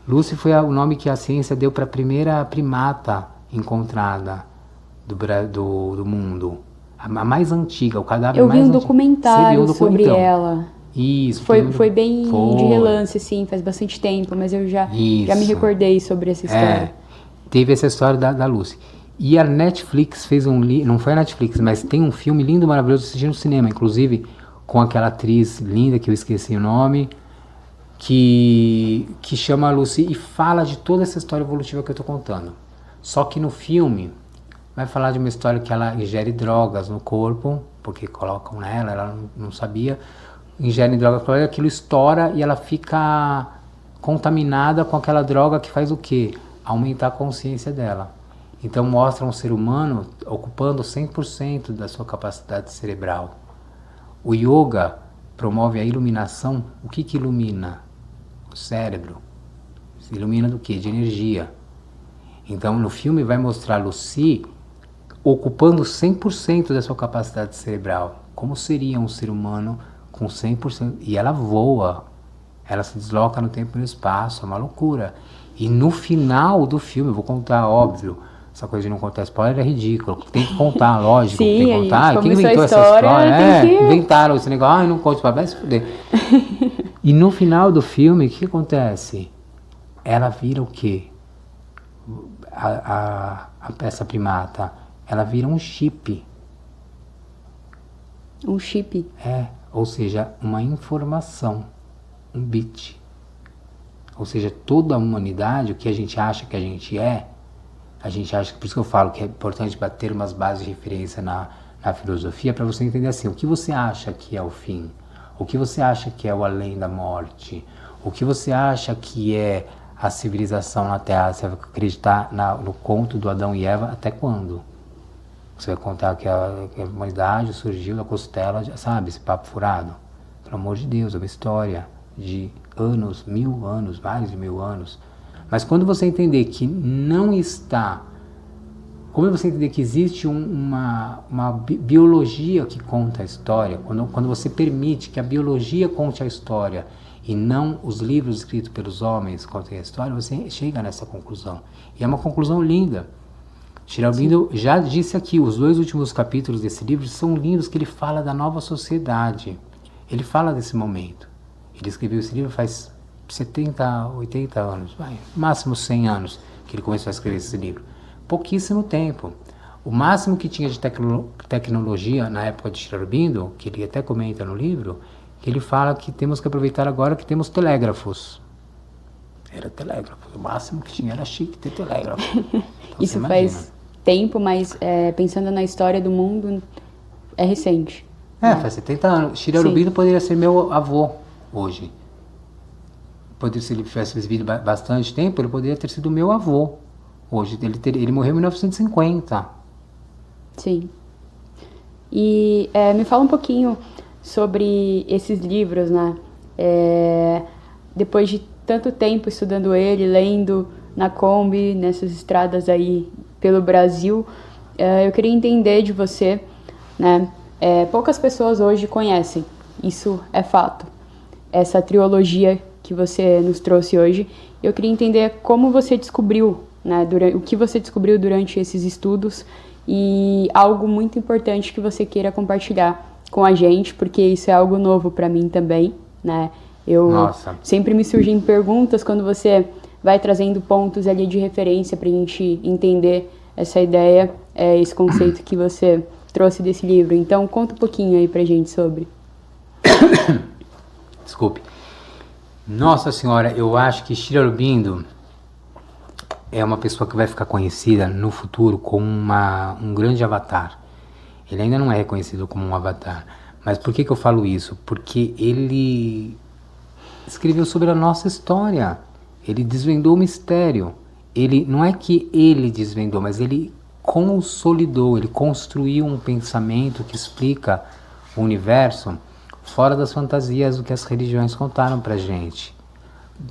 B: Lucy foi o nome que a ciência deu para a primeira primata encontrada do mundo. A mais antiga, o cadáver
A: eu
B: mais
A: vi um
B: antigo.
A: documentário sobre ela.
B: Isso.
A: Foi bem de relance, sim, faz bastante tempo, mas eu já me recordei sobre essa história.
B: Teve essa história da Lucy. E a Netflix fez não foi a Netflix, mas tem um filme lindo, maravilhoso, assisti no cinema, inclusive com aquela atriz linda, que eu esqueci o nome, que chama a Lucy e fala de toda essa história evolutiva que eu estou contando. Só que no filme vai falar de uma história que ela ingere drogas no corpo, porque colocam nela, ela não sabia, ingere drogas, aquilo estoura e ela fica contaminada com aquela droga que faz o quê? Aumentar a consciência dela. Então mostra um ser humano ocupando 100% da sua capacidade cerebral. O yoga promove a iluminação. O que ilumina? O cérebro. Se ilumina do quê? De energia. Então no filme vai mostrar Lucy ocupando 100% da sua capacidade cerebral. Como seria um ser humano com 100%? E ela voa. Ela se desloca no tempo e no espaço. É uma loucura. E no final do filme, eu vou contar, óbvio, essa coisa de não contar spoiler é ridículo. Tem que contar, lógico.
A: Sim,
B: tem que contar. Quem inventou essa
A: história?
B: Inventaram esse negócio. Ai, não conte, vai se fuder. E no final do filme, o que acontece? Ela vira o quê? Essa primata, ela vira um chip.
A: Um chip?
B: Ou seja, uma informação, um bit. Ou seja, toda a humanidade, o que a gente acha que a gente é, a gente acha, por isso que eu falo que é importante ter umas bases de referência na filosofia, para você entender assim, o que você acha que é o fim? O que você acha que é o além da morte? O que você acha que é a civilização na Terra? Você vai acreditar no conto do Adão e Eva até quando? Você vai contar que a humanidade surgiu da costela, sabe, esse papo furado? Pelo amor de Deus, é uma história de anos, 1000 anos, mais de 1000 anos. Mas quando você entender que não está... Como você entender que existe uma biologia que conta a história, quando você permite que a biologia conte a história e não os livros escritos pelos homens contem a história, você chega nessa conclusão. E é uma conclusão linda. Sri Aurobindo já disse aqui, os 2 últimos capítulos desse livro são lindos, que ele fala da nova sociedade. Ele fala desse momento. Ele escreveu esse livro faz 70, 80 anos, máximo 100 anos que ele começou a escrever esse livro. Pouquíssimo tempo. O máximo que tinha de tecnologia na época de Sri Aurobindo, que ele até comenta no livro, que ele fala que temos que aproveitar agora que temos telégrafos. Era telégrafo. O máximo que tinha era chique ter telégrafo. Então,
A: isso faz tempo, mas pensando na história do mundo, é recente.
B: Faz 70 anos. Shira Aurobindo poderia ser meu avô hoje. Se ele tivesse vivido bastante tempo, ele poderia ter sido meu avô hoje. Ele morreu em 1950.
A: Sim. E me fala um pouquinho sobre esses livros, né? Depois de tanto tempo estudando ele, lendo na Kombi, nessas estradas aí pelo Brasil, eu queria entender de você, né? Poucas pessoas hoje conhecem, isso é fato, essa trilogia que você nos trouxe hoje. Eu queria entender como você descobriu, né? O que você descobriu durante esses estudos e algo muito importante que você queira compartilhar com a gente, porque isso é algo novo para mim também, né? Sempre me surgem perguntas quando você vai trazendo pontos ali de referência para a gente entender essa ideia, esse conceito que você trouxe desse livro. Então, conta um pouquinho aí pra gente sobre.
B: Desculpe. Nossa Senhora, eu acho que Shira Aurobindo é uma pessoa que vai ficar conhecida no futuro como um grande avatar. Ele ainda não é reconhecido como um avatar. Mas por que eu falo isso? Porque ele escreveu sobre a nossa história. Ele desvendou o mistério. Não é que ele desvendou, mas ele consolidou, ele construiu um pensamento que explica o universo fora das fantasias do que as religiões contaram pra gente.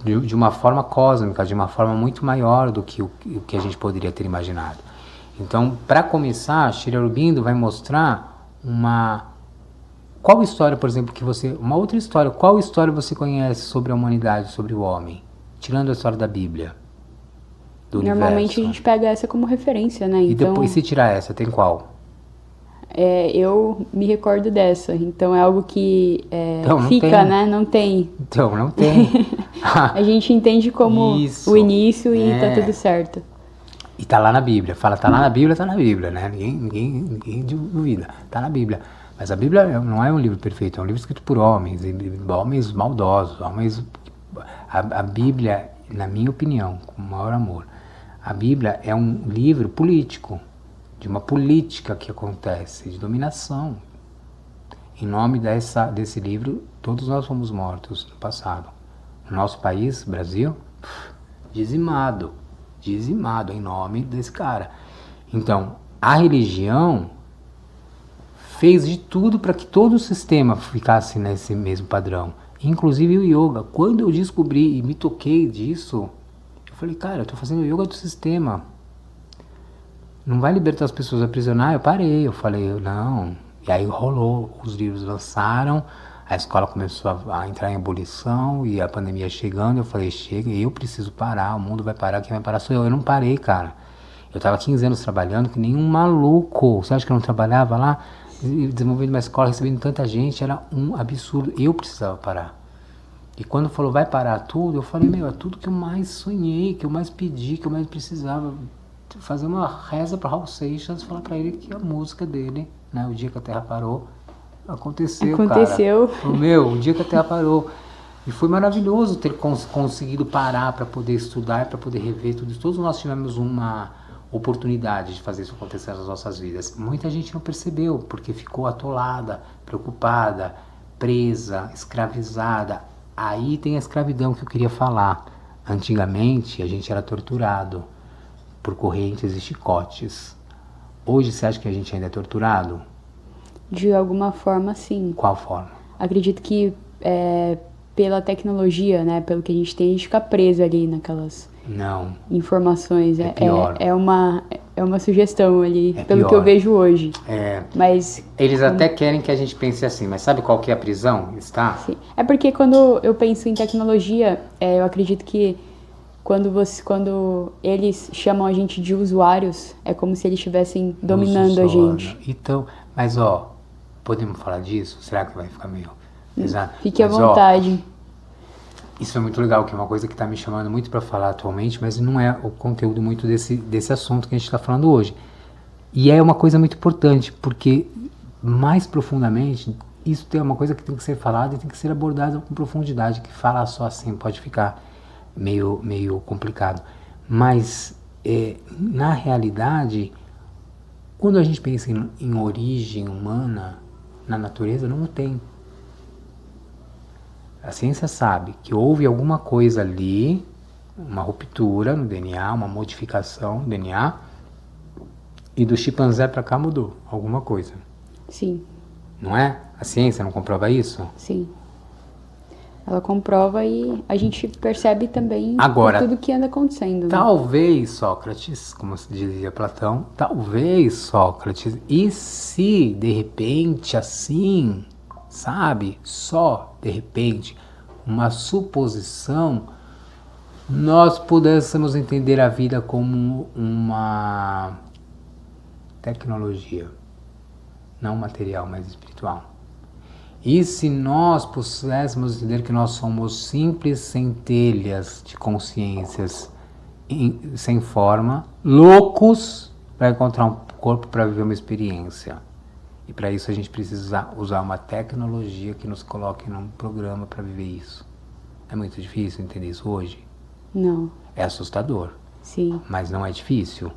B: De uma forma cósmica, de uma forma muito maior do que o que a gente poderia ter imaginado. Então, para começar, Shira Aurobindo vai mostrar qual história, por exemplo, uma outra história, qual história você conhece sobre a humanidade, sobre o homem? Tirando a história da Bíblia, do
A: Normalmente
B: universo.
A: A gente pega essa como referência, né?
B: E depois, se tirar essa, tem qual?
A: Eu me recordo dessa, então é algo que
B: Então,
A: fica,
B: tem.
A: né? Não tem.
B: Então, não tem.
A: A gente entende como
B: Isso.
A: o início e tá tudo certo.
B: E tá lá na Bíblia. Fala, tá lá na Bíblia, né? Ninguém duvida. Tá na Bíblia. Mas a Bíblia não é um livro perfeito, é um livro escrito por homens maldosos, A Bíblia, na minha opinião, com o maior amor, a Bíblia é um livro político, de uma política que acontece, de dominação. Em nome desse livro, todos nós fomos mortos no passado. No nosso país, Brasil, dizimado em nome desse cara. Então, a religião fez de tudo para que todo o sistema ficasse nesse mesmo padrão, inclusive o yoga. Quando eu descobri e me toquei disso, eu falei, cara, eu estou fazendo yoga do sistema. Não vai libertar as pessoas aprisionar? Eu parei, eu falei, não. E aí rolou, os livros lançaram, a escola começou a entrar em ebulição e a pandemia chegando, eu falei, chega, eu preciso parar, o mundo vai parar, quem vai parar sou eu. Eu não parei, cara. Eu tava 15 anos trabalhando que nem um maluco. Você acha que eu não trabalhava lá? Desenvolvendo uma escola, recebendo tanta gente, era um absurdo. Eu precisava parar. E quando falou, vai parar tudo, eu falei, é tudo que eu mais sonhei, que eu mais pedi, que eu mais precisava. Fazer uma reza para Raul Seixas, falar para ele que a música dele, né, o dia que a Terra parou, aconteceu. Cara. O dia que a Terra parou. E foi maravilhoso ter conseguido parar para poder estudar, para poder rever tudo isso. Todos nós tivemos uma oportunidade de fazer isso acontecer nas nossas vidas. Muita gente não percebeu, porque ficou atolada, preocupada, presa, escravizada. Aí tem a escravidão que eu queria falar. Antigamente, a gente era torturado por correntes e chicotes. Hoje, você acha que a gente ainda é torturado?
A: De alguma forma, sim.
B: Qual forma?
A: Acredito que pela tecnologia, né, pelo que a gente tem, a gente fica preso ali naquelas informações.
B: É pior.
A: É uma sugestão ali, pelo
B: pior.
A: Que eu vejo hoje.
B: Mas eles até querem que a gente pense assim, mas sabe qual que é a prisão?
A: Sim. É porque quando eu penso em tecnologia, eu acredito que quando eles chamam a gente de usuários, é como se eles estivessem dominando a gente.
B: Então, mas podemos falar disso? Será que vai ficar meio pesado?
A: Fique à vontade.
B: Isso é muito legal, que é uma coisa que está me chamando muito para falar atualmente, mas não é o conteúdo muito desse assunto que a gente está falando hoje. E é uma coisa muito importante, porque mais profundamente, isso é uma coisa que tem que ser falada e tem que ser abordada com profundidade, que falar só assim pode ficar meio complicado. Mas, na realidade, quando a gente pensa em origem humana, na natureza não tem. A ciência sabe que houve alguma coisa ali, uma ruptura no DNA, uma modificação no DNA, e do chimpanzé para cá mudou alguma coisa.
A: Sim.
B: Não é? A ciência não comprova isso?
A: Sim. Ela comprova e a gente percebe também
B: Agora,
A: por tudo que anda acontecendo. Né?
B: Talvez, Sócrates, como se dizia Platão, talvez, Sócrates, e se de repente assim, sabe, só de repente, uma suposição, nós pudéssemos entender a vida como uma tecnologia, não material, mas espiritual. E se nós pudéssemos entender que nós somos simples centelhas de consciências sem forma, loucos para encontrar um corpo para viver uma experiência. E para isso a gente precisa usar uma tecnologia que nos coloque num programa para viver isso. É muito difícil entender isso hoje?
A: Não.
B: É assustador.
A: Sim.
B: Mas não é difícil.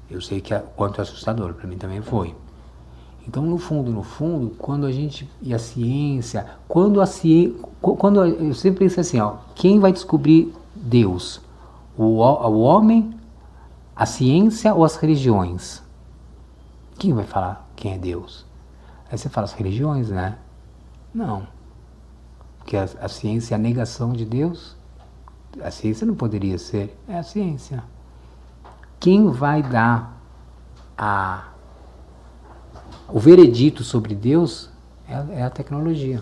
B: Eu sei que quanto é assustador, para mim também foi. Então, no fundo, quando a gente... E a ciência... Quando eu sempre penso assim, ó, quem vai descobrir Deus? O homem, a ciência ou as religiões? Quem vai falar quem é Deus? Aí você fala as religiões, né? Não. Porque a ciência é a negação de Deus. A ciência não poderia ser. É a ciência. Quem vai dar o veredito sobre Deus é a tecnologia.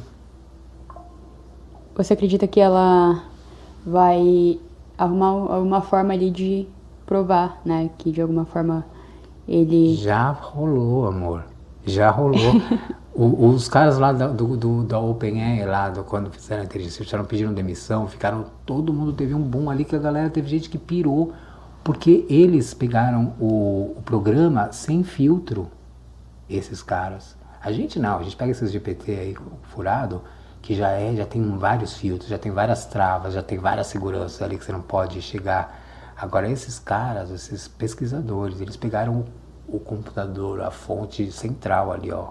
A: Você acredita que ela vai arrumar uma forma ali de provar, né? Que de alguma forma ele...
B: Já rolou, amor. Já rolou. Os caras lá da OpenAI, lá quando fizeram a inteligência artificial, pediram demissão, todo mundo teve um boom ali, que a galera teve gente que pirou, porque eles pegaram o programa sem filtro. Esses caras. A gente não, a gente pega esses GPT aí furado, que já tem vários filtros, já tem várias travas, já tem várias seguranças ali que você não pode chegar. Agora esses caras, esses pesquisadores, eles pegaram o computador, a fonte central ali, ó.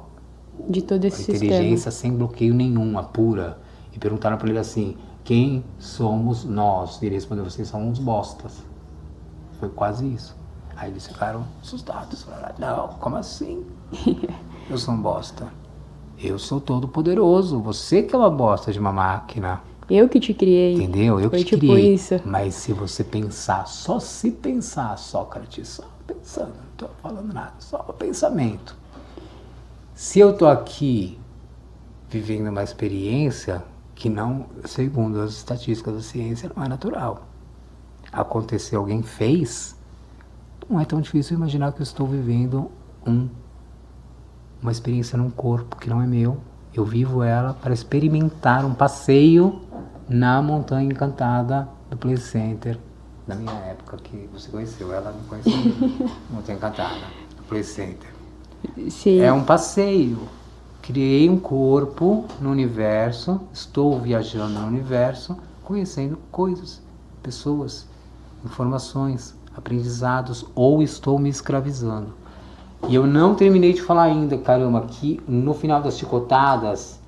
A: De todo esse sistema.
B: Inteligência sem bloqueio nenhum, a pura. E perguntaram para ele assim, quem somos nós? E ele respondeu, vocês são uns bostas. Foi quase isso. Aí eles ficaram assustados, falaram, não, como assim? Eu sou um bosta. Eu sou todo poderoso. Você que é uma bosta de uma máquina.
A: Eu que te criei.
B: Entendeu? Eu
A: Foi
B: que te
A: tipo
B: criei.
A: Isso.
B: Mas se você pensar, só se pensar, Sócrates, só pensando, não tô falando nada, só pensamento. Se eu tô aqui vivendo uma experiência que não, segundo as estatísticas da ciência, não é natural. Aconteceu, alguém fez, não é tão difícil imaginar que eu estou vivendo uma experiência num corpo que não é meu. Eu vivo ela para experimentar um passeio na montanha encantada do Play Center da minha época, que você conheceu. Ela me conheceu. Montanha encantada do Play Center.
A: Sim.
B: É um passeio. Criei um corpo no universo, estou viajando no universo, conhecendo coisas, pessoas, informações, aprendizados, ou estou me escravizando. E eu não terminei de falar ainda, caramba, que no final das chicotadas,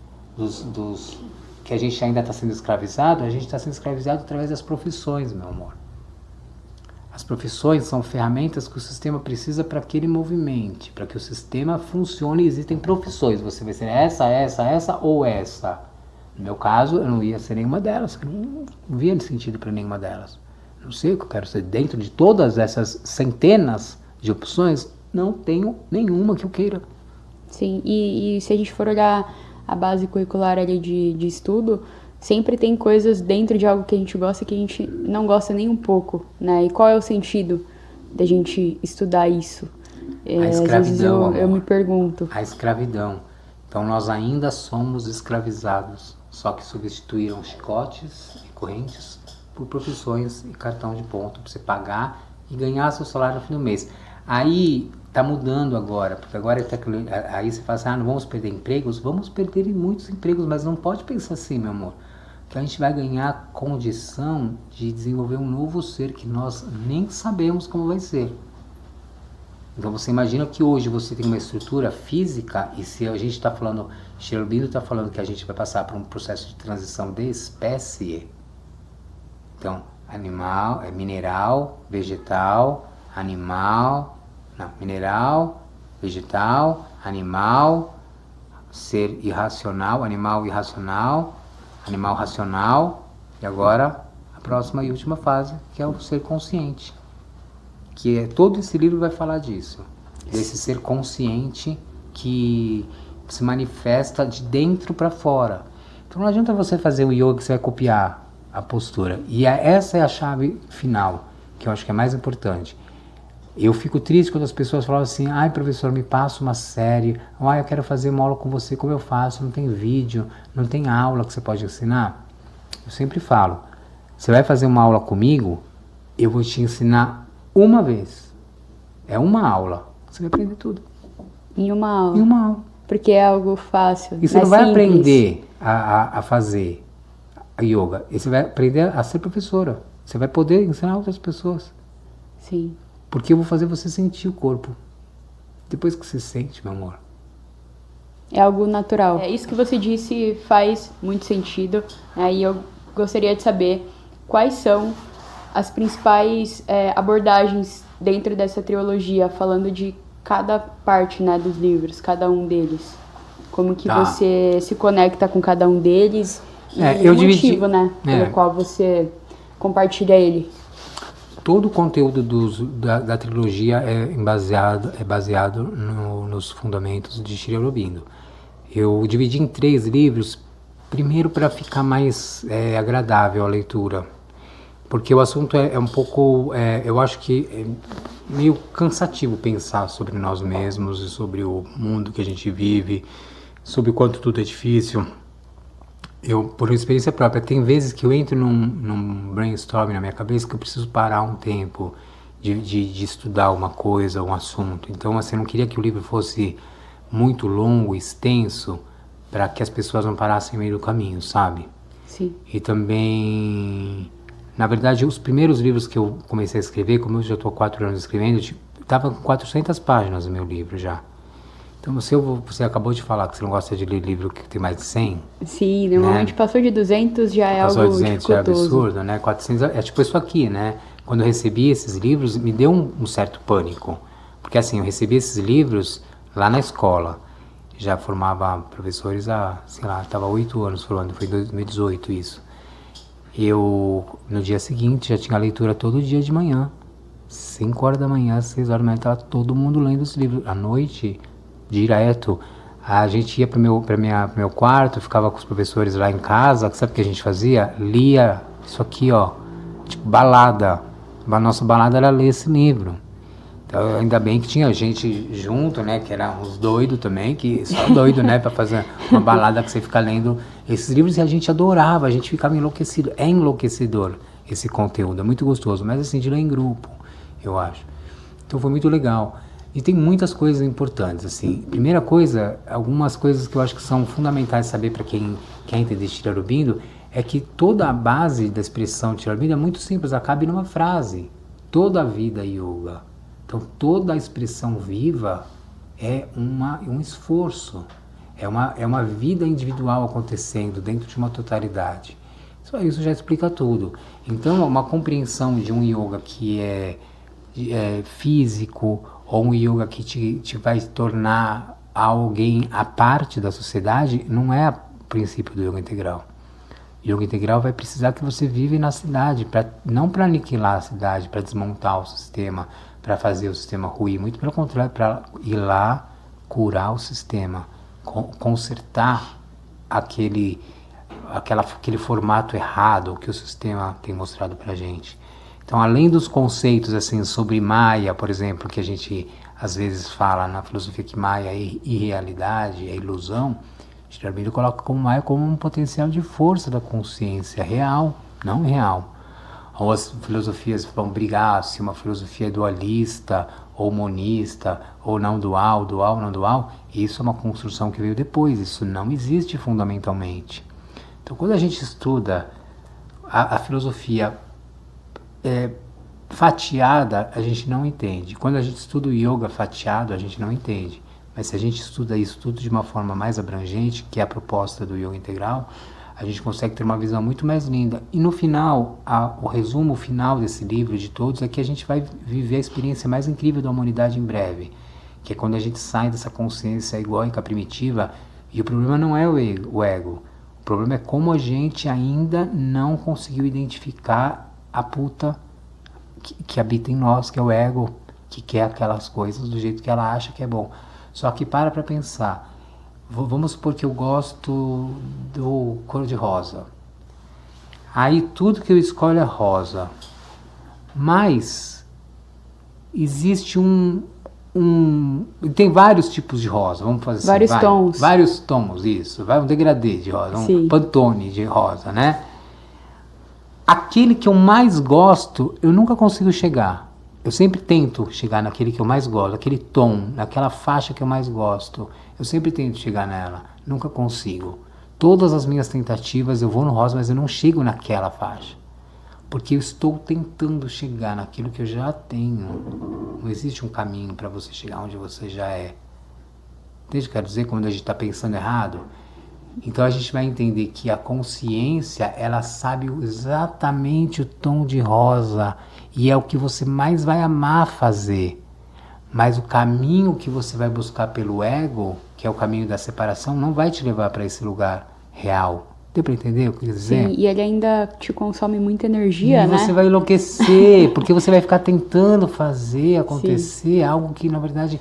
B: que a gente ainda está sendo escravizado, a gente está sendo escravizado através das profissões, meu amor. As profissões são ferramentas que o sistema precisa para que ele movimente, para que o sistema funcione. Existem profissões, você vai ser essa ou essa. No meu caso, eu não ia ser nenhuma delas, eu não via sentido para nenhuma delas. Não sei o que eu quero ser. Dentro de todas essas centenas de opções, não tenho nenhuma que eu queira.
A: Sim, e se a gente for olhar a base curricular ali de estudo, sempre tem coisas dentro de algo que a gente gosta que a gente não gosta nem um pouco, né? E qual é o sentido da gente estudar isso?
B: A escravidão,
A: às vezes eu me pergunto.
B: A escravidão. Então nós ainda somos escravizados, só que substituíram chicotes e correntes por profissões e cartão de ponto para você pagar e ganhar seu salário no fim do mês. Aí está mudando agora, porque agora aí você fala assim, não vamos perder empregos? Vamos perder muitos empregos, mas não pode pensar assim, meu amor, que a gente vai ganhar condição de desenvolver um novo ser que nós nem sabemos como vai ser. Então você imagina que hoje você tem uma estrutura física, e se a gente está falando, Sri Aurobindo está falando que a gente vai passar por um processo de transição de espécie, então animal, mineral, vegetal, animal, não, mineral, vegetal, animal, ser irracional, animal irracional, animal racional, e agora a próxima e última fase, que é o ser consciente. Que todo esse livro vai falar disso, desse ser consciente que se manifesta de dentro para fora. Então não adianta você fazer o yoga que você vai copiar a postura. E essa é a chave final, que eu acho que é mais importante. Eu fico triste quando as pessoas falam assim, ai professor, me passa uma série, ai eu quero fazer uma aula com você, como eu faço? Não tem vídeo, não tem aula que você pode ensinar. Eu sempre falo, você vai fazer uma aula comigo, eu vou te ensinar uma vez. É uma aula. Você vai aprender tudo.
A: Em uma aula.
B: Em uma aula.
A: Porque é algo fácil.
B: E você não vai aprender a fazer a yoga. E você vai aprender a ser professora. Você vai poder ensinar outras pessoas.
A: Sim.
B: Porque eu vou fazer você sentir o corpo. Depois que você sente, meu amor.
A: É algo natural. É, isso que você disse faz muito sentido. E eu gostaria de saber quais são as principais abordagens dentro dessa trilogia, falando de cada parte, né, dos livros, cada um deles. Como que você se conecta com cada um deles e o motivo, né, pelo qual você compartilha ele.
B: Todo o conteúdo da trilogia é baseado nos fundamentos de Sri Aurobindo. Eu dividi em 3 livros, primeiro para ficar mais agradável a leitura, porque o assunto é um pouco, eu acho que é meio cansativo pensar sobre nós mesmos e sobre o mundo que a gente vive, sobre o quanto tudo é difícil. Eu, por experiência própria, tem vezes que eu entro num brainstorming na minha cabeça que eu preciso parar um tempo de estudar uma coisa, um assunto. Então, assim, eu não queria que o livro fosse muito longo, extenso, para que as pessoas não parassem no meio do caminho, sabe?
A: Sim.
B: E também, na verdade, os primeiros livros que eu comecei a escrever, como eu já estou há 4 anos escrevendo, estava com 400 páginas no meu livro já. Então, você acabou de falar que você não gosta de ler livro que tem mais de 100.
A: Sim, normalmente passou de 200 já é
B: passou
A: algo
B: de 200 já é absurdo, né? 400 é tipo isso aqui, né? Quando eu recebi esses livros, me deu um certo pânico. Porque assim, eu recebi esses livros lá na escola. Já formava professores há, sei lá, estava 8 anos formando, foi em 2018 isso. Eu, no dia seguinte, já tinha leitura todo dia de manhã. 5 horas da manhã, 6 horas da manhã, estava todo mundo lendo os livros. À noite, direto, a gente ia pro meu quarto, ficava com os professores lá em casa, sabe o que a gente fazia? Lia isso aqui, ó, tipo balada. A nossa balada era ler esse livro. Então, ainda bem que tinha gente junto, né, que era uns doidos também, que só doido, né, para fazer uma balada que você fica lendo esses livros, e a gente adorava, a gente ficava enlouquecido. É enlouquecedor esse conteúdo, é muito gostoso, mas assim, de ler em grupo, eu acho. Então foi muito legal. E tem muitas coisas importantes, assim. Primeira coisa, algumas coisas que eu acho que são fundamentais saber para quem quer entender Sri Aurobindo, é que toda a base da expressão de Sri Aurobindo é muito simples, acaba numa frase. Toda a vida é yoga. Então toda a expressão viva é um esforço, é uma vida individual acontecendo dentro de uma totalidade. Só isso já explica tudo. Então uma compreensão de um yoga que é físico, ou um yoga que te vai tornar alguém à parte da sociedade, não é o princípio do yoga integral. O yoga integral vai precisar que você vive na cidade, não para aniquilar a cidade, para desmontar o sistema, para fazer o sistema ruir, muito pelo contrário, para ir lá curar o sistema, consertar aquele formato errado que o sistema tem mostrado para a gente. Então, além dos conceitos assim sobre Maya, por exemplo, que a gente às vezes fala na filosofia que Maya é irrealidade, é ilusão, Sri Aurobindo coloca como Maya como um potencial de força da consciência real, não real. Ou as filosofias vão brigar se uma filosofia é dualista, ou monista, ou não dual, não dual. Isso é uma construção que veio depois, isso não existe fundamentalmente. Então, quando a gente estuda a filosofia fatiada, a gente não entende. Quando a gente estuda o yoga fatiado, a gente não entende. Mas se a gente estuda isso tudo de uma forma mais abrangente, que é a proposta do yoga integral, a gente consegue ter uma visão muito mais linda. E no final, o resumo final desse livro, de todos, é que a gente vai viver a experiência mais incrível da humanidade em breve, que é quando a gente sai dessa consciência egóica primitiva, e o problema não é o ego. O problema é como a gente ainda não conseguiu identificar a puta que habita em nós, que é o ego, que quer aquelas coisas do jeito que ela acha que é bom. Só que para pensar, vamos supor que eu gosto do cor-de-rosa. Aí tudo que eu escolho é rosa. Mas existe tem vários tipos de rosa, vamos fazer assim.
A: Vários tons.
B: Vários tons, isso. Vai um degradê de rosa, um Pantone de rosa, né? Aquele que eu mais gosto, eu nunca consigo chegar. Eu sempre tento chegar naquele que eu mais gosto, aquele tom, naquela faixa que eu mais gosto. Eu sempre tento chegar nela, nunca consigo. Todas as minhas tentativas, eu vou no rosa, mas eu não chego naquela faixa. Porque eu estou tentando chegar naquilo que eu já tenho. Não existe um caminho para você chegar onde você já é. Entende o que eu quero dizer quando a gente está pensando errado? Então a gente vai entender que a consciência, ela sabe exatamente o tom de rosa e é o que você mais vai amar fazer. Mas o caminho que você vai buscar pelo ego, que é o caminho da separação, não vai te levar para esse lugar real. Deu para entender o que eu quis dizer?
A: Sim, e ele ainda te consome muita energia, né?
B: E você vai enlouquecer, porque você vai ficar tentando fazer acontecer algo que, na verdade,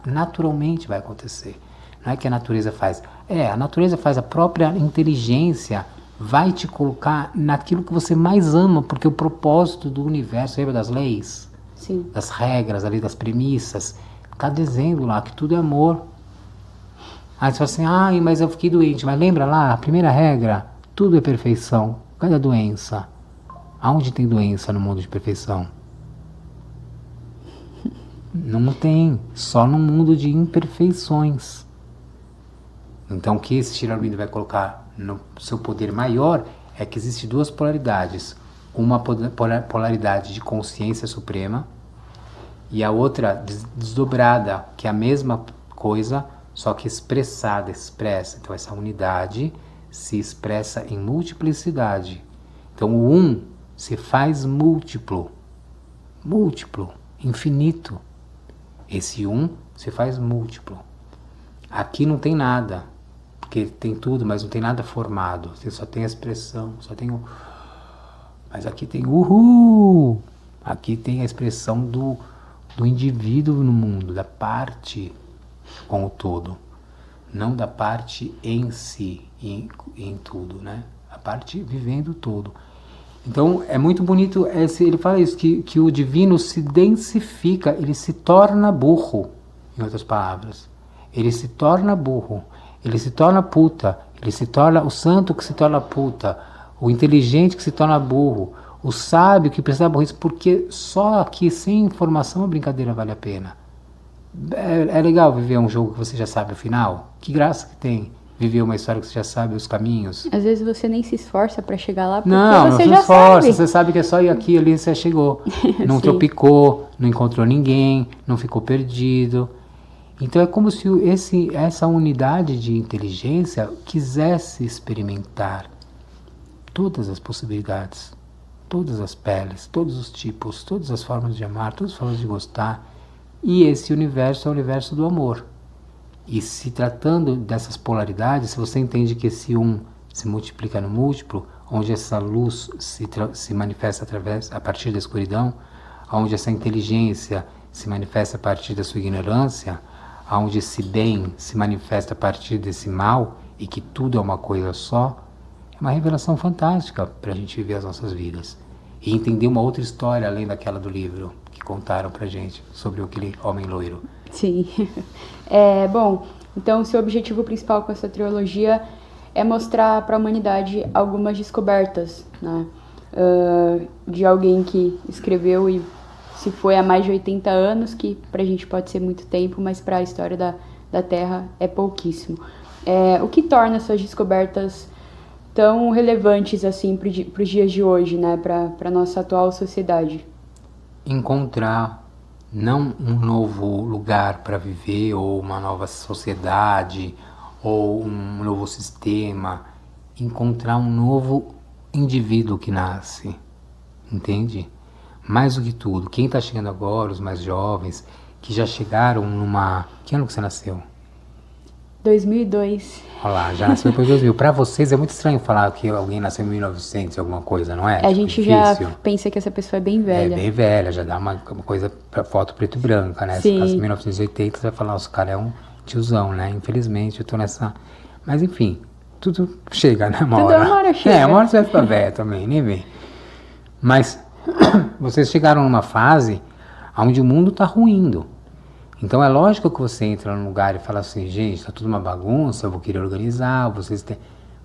B: naturalmente vai acontecer. Não é que a natureza faz. A natureza faz, a própria inteligência vai te colocar naquilo que você mais ama, porque o propósito do universo, lembra das leis?
A: Sim.
B: Das regras ali, das premissas, está dizendo lá que tudo é amor. Aí você fala assim, mas eu fiquei doente. Mas lembra lá, a primeira regra, tudo é perfeição. Cadê a doença? Aonde tem doença no mundo de perfeição? Não tem, só no mundo de imperfeições. Então o que esse Sri Aurobindo vai colocar no seu poder maior é que existem duas polaridades. Uma polaridade de consciência suprema e a outra desdobrada, que é a mesma coisa, só que expressa. Então essa unidade se expressa em multiplicidade. Então o um se faz múltiplo, infinito. Esse um se faz múltiplo. Aqui não tem nada, porque tem tudo, mas não tem nada formado. Você só tem a expressão, só tem o... Mas aqui tem uhul! Aqui tem a expressão do indivíduo no mundo, da parte com o todo. Não da parte em si, em tudo, né? A parte vivendo o todo. Então é muito bonito, ele fala isso, que o divino se densifica, ele se torna burro, em outras palavras. Ele se torna burro, ele se torna puta, ele se torna o santo que se torna puta, o inteligente que se torna burro, o sábio que precisa burrice, porque só aqui, sem informação, a brincadeira vale a pena. É legal viver um jogo que você já sabe o final? Que graça que tem viver uma história que você já sabe os caminhos.
A: Às vezes você nem se esforça pra chegar lá, porque
B: não
A: você
B: se
A: já
B: esforça,
A: sabe.
B: Você sabe que é só ir aqui, ali você chegou. Não tropicou, não encontrou ninguém, não ficou perdido. Então é como se essa unidade de inteligência quisesse experimentar todas as possibilidades, todas as peles, todos os tipos, todas as formas de amar, todas as formas de gostar. E esse universo é o universo do amor. E se tratando dessas polaridades, se você entende que esse um se multiplica no múltiplo, onde essa luz se manifesta a partir da escuridão, onde essa inteligência se manifesta a partir da sua ignorância, onde esse bem se manifesta a partir desse mal, e que tudo é uma coisa só, é uma revelação fantástica para a gente viver as nossas vidas. E entender uma outra história além daquela do livro que contaram pra gente sobre aquele homem loiro.
A: Sim. Bom, então o seu objetivo principal com essa trilogia é mostrar para a humanidade algumas descobertas, né? De alguém que escreveu e se foi há mais de 80 anos, que pra gente pode ser muito tempo, mas para a história da Terra é pouquíssimo. O que torna essas descobertas tão relevantes assim para os dias de hoje, né? Para a nossa atual sociedade?
B: encontrar não um novo lugar para viver, ou uma nova sociedade, ou um novo sistema, encontrar um novo indivíduo que nasce, entende? Mais do que tudo, quem está chegando agora, os mais jovens, que já chegaram numa... Que ano que você nasceu?
A: 2002.
B: Olha lá, já nasceu depois de 2000. Para vocês é muito estranho falar que alguém nasceu em 1900 alguma coisa, não é?
A: A gente já pensa que essa pessoa é bem velha.
B: É bem velha, já dá uma coisa pra foto preto e branca, né?
A: Sim.
B: Se passa em 1980, você vai falar, os cara é um tiozão, né? Infelizmente, eu tô nessa... Mas enfim, tudo chega, né? Uma hora chega. Uma hora você vai ficar velha também, nem vem. Mas vocês chegaram numa fase onde o mundo tá ruindo. Então é lógico que você entra num lugar e fala assim, gente, tá tudo uma bagunça, eu vou querer organizar, vocês têm...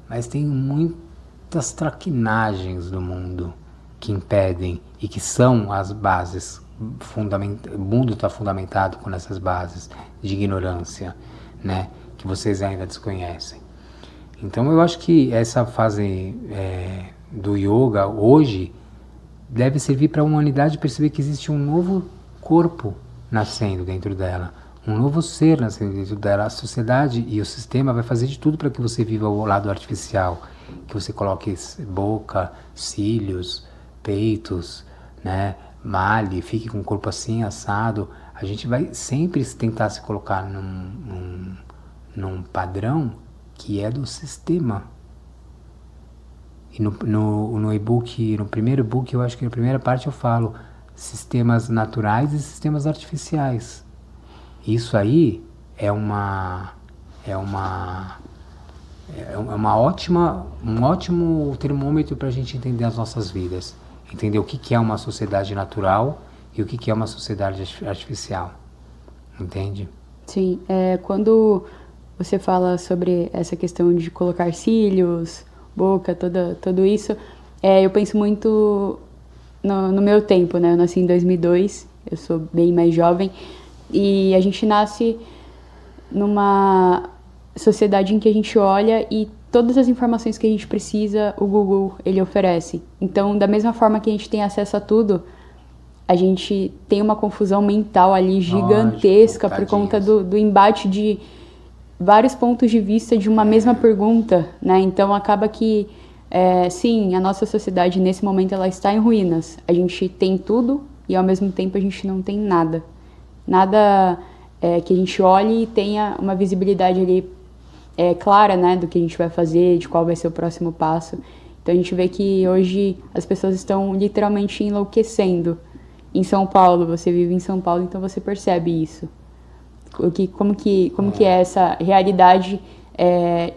B: Mas tem muitas traquinagens do mundo que impedem e que são as bases o mundo está fundamentado com essas bases de ignorância, né, que vocês ainda desconhecem. Então eu acho que essa fase do yoga hoje deve servir para a humanidade perceber que existe um novo corpo nascendo dentro dela, um novo ser nascendo dentro dela. A sociedade e o sistema vai fazer de tudo para que você viva o lado artificial, que você coloque boca, cílios, peitos, né, malhe, fique com o corpo assim, assado. A gente vai sempre tentar se colocar num padrão que é do sistema. E no e-book, no primeiro e-book, eu acho que na primeira parte eu falo sistemas naturais e sistemas artificiais. Isso aí é um ótimo termômetro para a gente entender as nossas vidas, entender o que é uma sociedade natural e o que é uma sociedade artificial, entende?
A: Sim, quando você fala sobre essa questão de colocar cílios, boca, tudo isso, eu penso muito no meu tempo, né? Eu nasci em 2002, eu sou bem mais jovem, e a gente nasce numa sociedade em que a gente olha e todas as informações que a gente precisa, o Google, ele oferece. Então, da mesma forma que a gente tem acesso a tudo, a gente tem uma confusão mental ali gigantesca por conta do embate de vários pontos de vista de uma mesma pergunta, né? Então, acaba que, sim, a nossa sociedade, nesse momento, ela está em ruínas. A gente tem tudo e, ao mesmo tempo, a gente não tem nada. Nada que a gente olhe e tenha uma visibilidade ali clara, né, do que a gente vai fazer, de qual vai ser o próximo passo. Então a gente vê que hoje as pessoas estão literalmente enlouquecendo. Em São Paulo, você vive em São Paulo, então você percebe isso. Como que é essa realidade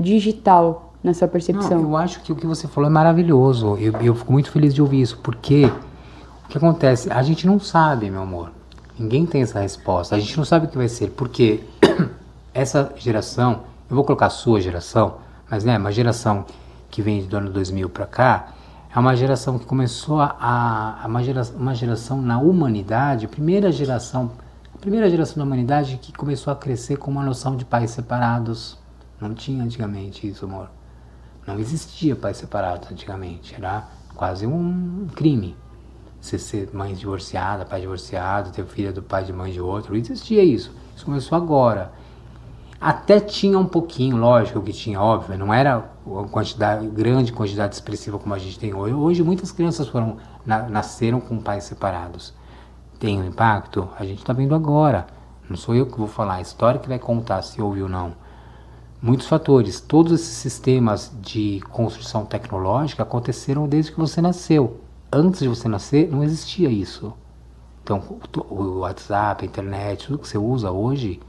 A: digital na sua percepção?
B: Não, eu acho que o que você falou é maravilhoso. Eu fico muito feliz de ouvir isso, porque o que acontece? A gente não sabe, meu amor. Ninguém tem essa resposta. A gente não sabe o que vai ser, porque essa geração, eu vou colocar a sua geração, mas né, uma geração que vem do ano 2000 para cá, é uma geração que começou uma geração na humanidade, a primeira geração da humanidade que começou a crescer com uma noção de pais separados. Não tinha antigamente isso, amor. Não existia pais separados antigamente, era quase um crime. Você ser mãe divorciada, pai divorciado, ter filha do pai de mãe de outro, não existia isso. Isso começou agora. Até tinha um pouquinho, lógico que tinha, óbvio, não era uma grande quantidade expressiva como a gente tem hoje. Hoje muitas crianças nasceram com pais separados. Tem um impacto? A gente está vendo agora. Não sou eu que vou falar, a história que vai contar se houve ou não. Muitos fatores, todos esses sistemas de construção tecnológica aconteceram desde que você nasceu. Antes de você nascer, não existia isso. Então, o WhatsApp, a internet, tudo que você usa hoje,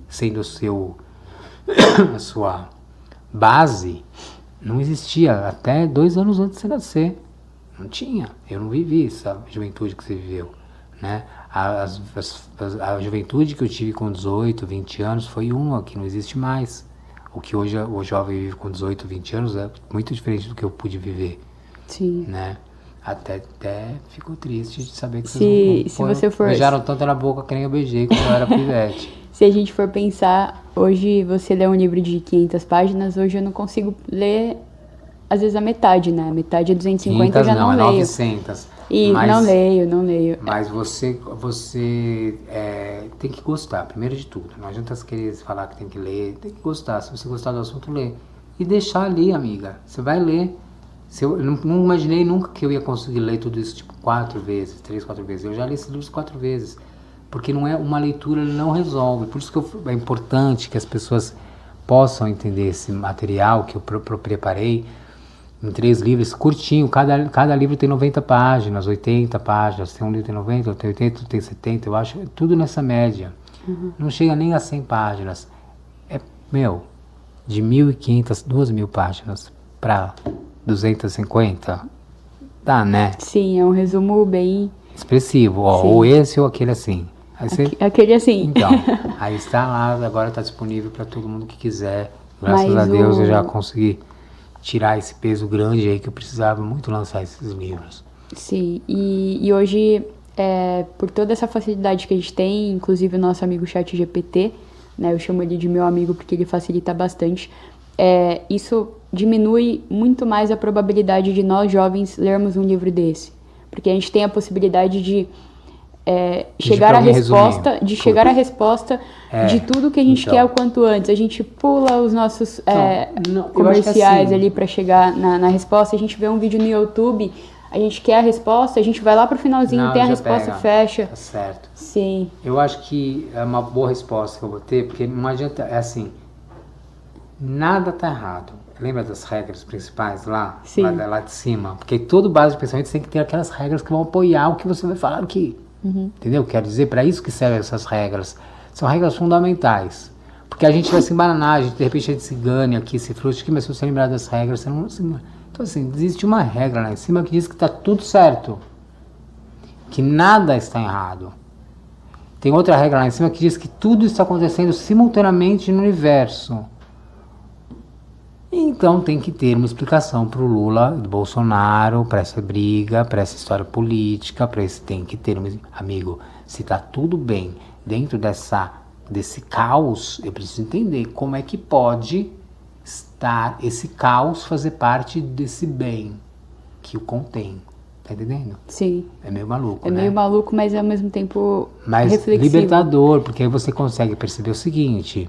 B: sendo a sua base, não existia até 2 anos antes de você nascer. Não tinha. Eu não vivi essa juventude que você viveu, né? A juventude que eu tive com 18, 20 anos foi uma que não existe mais. O que hoje o jovem vive com 18, 20 anos é muito diferente do que eu pude viver.
A: Sim.
B: Né? Até fico triste de saber que vocês não beijaram tanto na boca que nem eu beijei quando eu era pivete.
A: Se a gente for pensar, hoje você lê um livro de 500 páginas, hoje eu não consigo ler às vezes a metade, né? A metade é 250, eu já não
B: é
A: leio.
B: 900.
A: E
B: mas,
A: não leio.
B: Mas você tem que gostar, primeiro de tudo. Não adianta você querer falar que tem que ler, tem que gostar. Se você gostar do assunto, lê. E deixar ali, amiga. Você vai ler. Eu não imaginei nunca que eu ia conseguir ler tudo isso, tipo, 4 vezes, 3, 4 vezes. Eu já li esses livros 4 vezes. Porque não é uma leitura, não resolve. Por isso que é importante que as pessoas possam entender esse material que eu preparei em 3 livros, curtinho. Cada livro tem 90 páginas, 80 páginas. Tem um livro que tem 90, tem 80, tem 70, eu acho. Tudo nessa média. Não chega nem a 100 páginas. De 1.500, 2.000 páginas para 250, dá, né?
A: Sim, é um resumo bem...
B: expressivo, ou esse ou aquele assim. Aí
A: aquele assim.
B: Então, aí está lá, agora está disponível para todo mundo que quiser. Graças a Deus eu já consegui tirar esse peso grande aí que eu precisava muito lançar esses livros.
A: Sim, e hoje, por toda essa facilidade que a gente tem, inclusive o nosso amigo ChatGPT, né, eu chamo ele de meu amigo porque ele facilita bastante, isso diminui muito mais a probabilidade de nós jovens lermos um livro desse. Porque a gente tem a possibilidade de chegar à resposta, de tudo que a gente quer o quanto antes. A gente pula os nossos comerciais ali para chegar na resposta. A gente vê um vídeo no YouTube, a gente quer a resposta, a gente vai lá pro finalzinho, tem a resposta e fecha.
B: Tá certo.
A: Sim.
B: Eu acho que é uma boa resposta que eu vou ter, porque não adianta, nada tá errado. Lembra das regras principais lá?
A: Sim.
B: Lá de cima? Porque todo base de pensamento tem que ter aquelas regras que vão apoiar o que você vai falar aqui. Entendeu? Quero dizer, para isso que servem essas regras. São regras fundamentais. Porque a gente vai se embananar, de repente a gente se ganha aqui, se frustra aqui, mas se você lembrar das regras, você não se engana. Então assim, existe uma regra lá em cima que diz que está tudo certo. Que nada está errado. Tem outra regra lá em cima que diz que tudo está acontecendo simultaneamente no universo. Então tem que ter uma explicação para o Lula, do Bolsonaro, para essa briga, para essa história política, para esse tem que ter, amigo, se está tudo bem dentro desse caos, eu preciso entender como é que pode estar esse caos fazer parte desse bem que o contém. Tá entendendo?
A: Sim.
B: É meio maluco, né?
A: É meio maluco, mas ao mesmo tempo
B: reflexivo. Libertador, porque aí você consegue perceber o seguinte,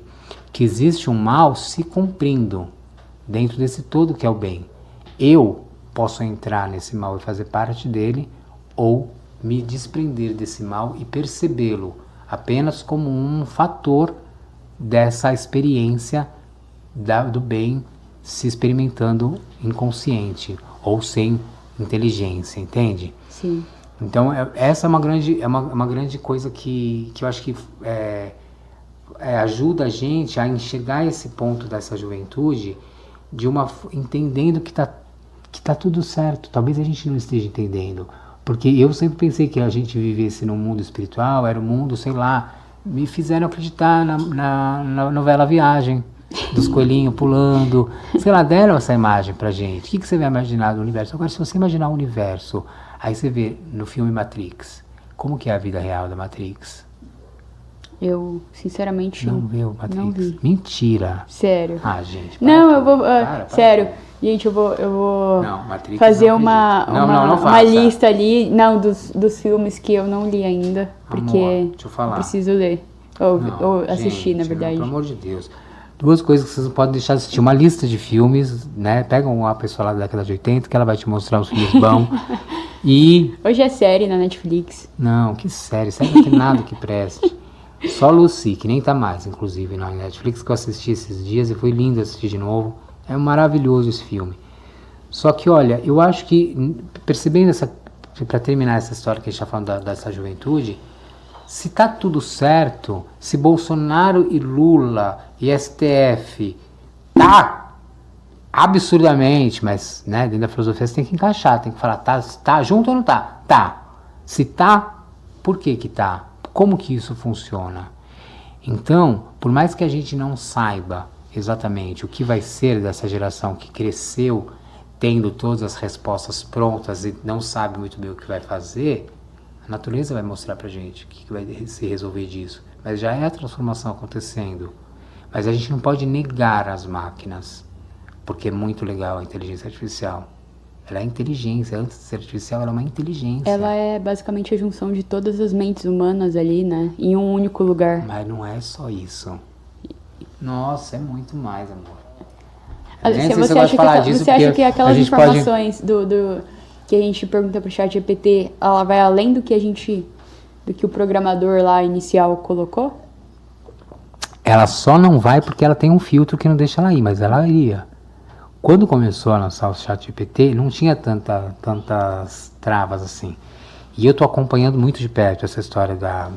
B: que existe um mal se cumprindo dentro desse todo que é o bem. Eu posso entrar nesse mal e fazer parte dele, ou me desprender desse mal e percebê-lo apenas como um fator dessa experiência do bem se experimentando inconsciente ou sem inteligência, entende?
A: Sim.
B: Então essa é uma grande coisa que eu acho que ajuda a gente a enxergar esse ponto dessa juventude entendendo que tá tudo certo. Talvez a gente não esteja entendendo, porque eu sempre pensei que a gente vivesse num mundo espiritual, era um mundo, sei lá, me fizeram acreditar na novela Viagem, dos coelhinhos pulando, sei lá, deram essa imagem pra gente. O que você vai imaginar do universo? Agora, se você imaginar o universo, aí você vê no filme Matrix, como que é a vida real da Matrix?
A: Eu, sinceramente,
B: não viu Matrix?
A: Não vi.
B: Mentira.
A: Sério.
B: Ah, gente.
A: Não, eu vou... sério. Gente, eu vou
B: Matrix,
A: fazer uma
B: faça.
A: lista ali, dos filmes que eu não li ainda, porque
B: Amor, deixa eu falar.
A: Preciso ler. Ou assistir,
B: gente,
A: na verdade.
B: Pelo amor de Deus. 2 coisas que vocês não podem deixar de assistir. Uma lista de filmes, né? Pega uma pessoa lá da década de 80 que ela vai te mostrar os filmes bons.
A: Hoje é série na Netflix.
B: Não, que série. Série não tem nada que preste. Só Lucy, que nem tá mais, inclusive, na Netflix, que eu assisti esses dias e foi lindo assistir de novo. É maravilhoso esse filme. Só que, olha, eu acho que, percebendo para terminar essa história que a gente está falando dessa juventude, se tá tudo certo, se Bolsonaro e Lula e STF tá absurdamente, mas, né, dentro da filosofia você tem que encaixar, tem que falar, tá junto ou não tá? Tá. Se tá, por que que tá? Como que isso funciona? Então, por mais que a gente não saiba exatamente o que vai ser dessa geração que cresceu tendo todas as respostas prontas e não sabe muito bem o que vai fazer, a natureza vai mostrar pra gente o que vai se resolver disso. Mas já é a transformação acontecendo. Mas a gente não pode negar as máquinas. porque é muito legal a inteligência artificial. Ela é inteligência, antes de ser artificial, ela é uma inteligência.
A: Ela é basicamente a junção de todas as mentes humanas ali, né? Em um único lugar.
B: Mas não é só isso. Nossa, é muito mais, amor.
A: Você acha que aquelas informações que a gente pergunta pro chat GPT, ela vai além do que o programador lá inicial colocou?
B: Ela só não vai porque ela tem um filtro que não deixa ela ir, mas ela iria. Quando começou a lançar o chat GPT, não tinha tantas travas assim. E eu estou acompanhando muito de perto essa história da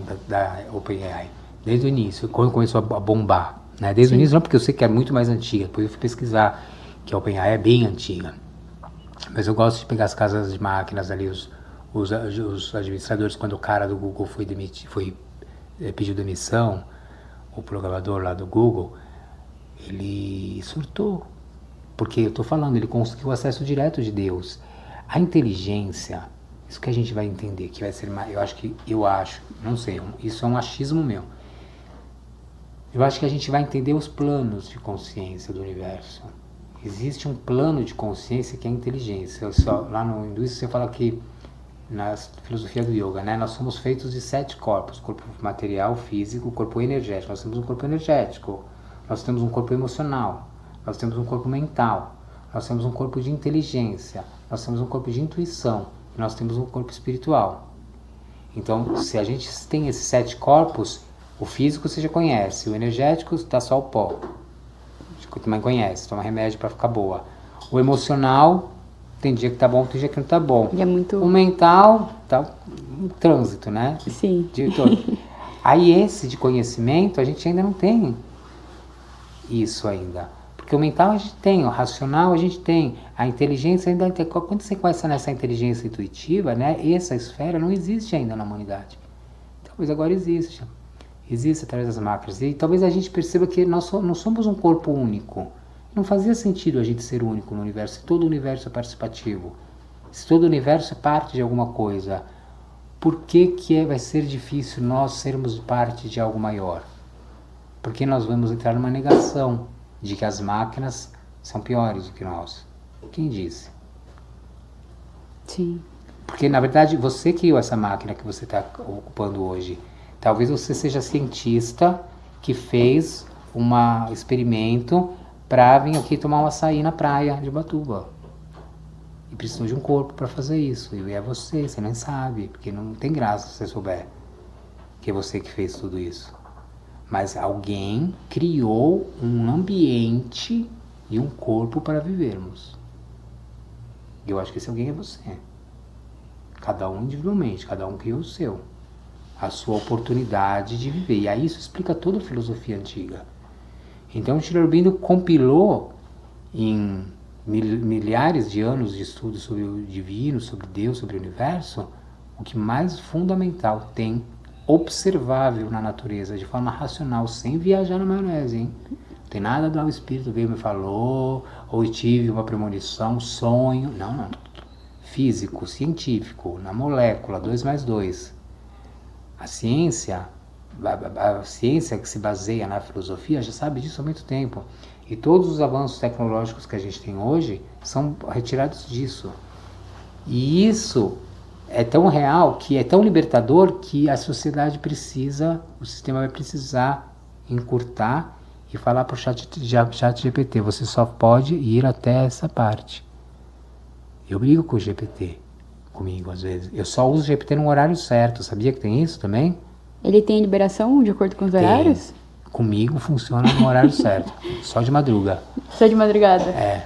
B: OpenAI, desde o início, quando começou a bombar. Né? Desde o início não, porque eu sei que é muito mais antiga, depois eu fui pesquisar que a OpenAI é bem antiga. Mas eu gosto de pegar as casas de máquinas ali, os administradores, quando o cara do Google pediu demissão, o programador lá do Google, ele surtou. Porque eu estou falando, ele conseguiu acesso direto de Deus. A inteligência, isso que a gente vai entender, que vai ser mais, não sei, isso é um achismo meu. Eu acho que a gente vai entender os planos de consciência do universo. Existe um plano de consciência que é a inteligência. Lá no hinduísmo você fala que, na filosofia do yoga, né, nós somos feitos de 7 corpos: corpo material, físico, corpo energético. Nós temos um corpo energético, nós temos um corpo emocional, nós temos um corpo mental, nós temos um corpo de inteligência, nós temos um corpo de intuição e nós temos um corpo espiritual. Então, se a gente tem esses 7 corpos, o físico você já conhece, o energético dá só o pó, que também conhece, toma remédio para ficar boa. O emocional, tem dia que tá bom, tem dia que não tá bom.
A: E é muito...
B: O mental, tá um trânsito, né?
A: Sim.
B: Aí esse de conhecimento, a gente ainda não tem isso ainda. Porque o mental a gente tem, o racional a gente tem, a inteligência ainda tem. Quando você começa nessa inteligência intuitiva, né, essa esfera não existe ainda na humanidade. Talvez agora existe através das máquinas. E talvez a gente perceba que nós não somos um corpo único. Não fazia sentido a gente ser único no universo, se todo o universo é participativo. Se todo o universo é parte de alguma coisa, por que vai ser difícil nós sermos parte de algo maior? Porque nós vamos entrar numa negação de que as máquinas são piores do que nós. Quem disse?
A: Sim.
B: Porque, na verdade, você criou essa máquina que você está ocupando hoje. Talvez você seja cientista que fez um experimento para vir aqui tomar um açaí na praia de Ubatuba. E precisou de um corpo para fazer isso. E é você nem sabe, porque não tem graça se você souber que é você que fez tudo isso. Mas alguém criou um ambiente e um corpo para vivermos. E eu acho que esse alguém é você. Cada um individualmente, cada um criou o seu. A sua oportunidade de viver. E aí isso explica toda a filosofia antiga. Então o Sri Aurobindo compilou em milhares de anos de estudo sobre o divino, sobre Deus, sobre o universo, o que mais fundamental tem, observável na natureza, de forma racional, sem viajar na maionese, hein? Não tem nada do espírito veio e me falou, ou tive uma premonição, sonho. Não. Físico, científico, na molécula, 2 mais 2. A ciência que se baseia na filosofia já sabe disso há muito tempo. E todos os avanços tecnológicos que a gente tem hoje são retirados disso. E isso é tão real, que é tão libertador, que a sociedade precisa, o sistema vai precisar encurtar e falar para o chat GPT, você só pode ir até essa parte. Eu brigo com o GPT, comigo às vezes. Eu só uso o GPT no horário certo, sabia que tem isso também?
A: Ele tem liberação de acordo com os horários?
B: Comigo funciona no horário certo, só de madruga.
A: Só de madrugada?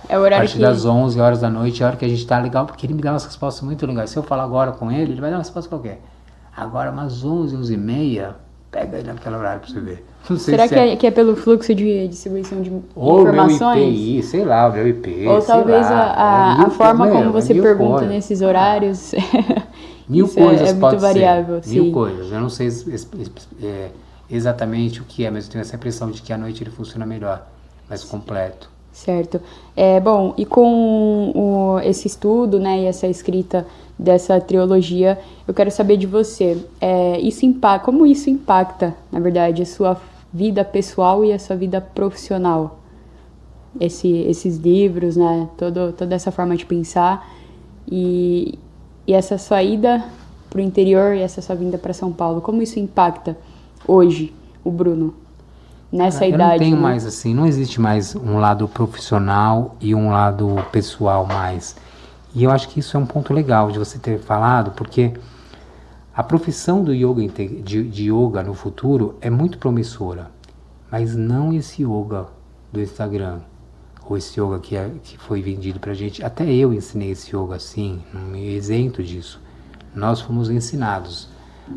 A: É o horário
B: a partir das 11 horas da noite, é a hora que a gente tá legal, porque ele me dá umas respostas muito legais. Se eu falar agora com ele vai dar uma resposta qualquer. Agora, umas 11, 11 e meia, pega aí naquele horário pra você ver. Não sei.
A: Será que é pelo fluxo de distribuição de informações?
B: Ou meu IPI, sei lá, o meu IP.
A: Ou talvez a forma como você pergunta nesses horários.
B: Mil coisas
A: é muito variável.
B: Sim. Mil coisas. Eu não sei exatamente o que é, mas eu tenho essa impressão de que à noite ele funciona melhor, mais completo.
A: Certo. Bom, e com esse estudo, né, e essa escrita dessa trilogia, eu quero saber de você, como isso impacta, na verdade, a sua vida pessoal e a sua vida profissional? esses livros, né? Toda essa forma de pensar. E essa sua ida para o interior e essa sua vinda para São Paulo, como isso impacta hoje o Bruno? Nessa idade,
B: eu não tenho
A: né?
B: mais assim, não existe mais um lado profissional e um lado pessoal mais. E eu acho que isso é um ponto legal de você ter falado, porque a profissão do yoga, de yoga no futuro é muito promissora, mas não esse yoga do Instagram, ou esse yoga que foi vendido pra gente. Até eu ensinei esse yoga assim, não me isento disso. Nós fomos ensinados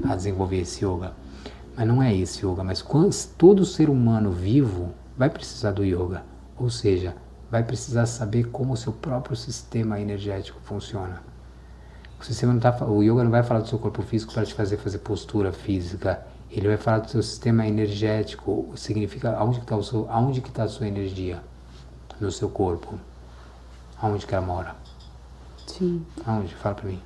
B: a desenvolver esse yoga. Mas não é esse yoga, mas todo ser humano vivo vai precisar do yoga. Ou seja, vai precisar saber como o seu próprio sistema energético funciona. O yoga não vai falar do seu corpo físico para te fazer postura física. Ele vai falar do seu sistema energético. Significa aonde que está a sua energia no seu corpo. Aonde que ela mora?
A: Sim.
B: Aonde? Fala para mim.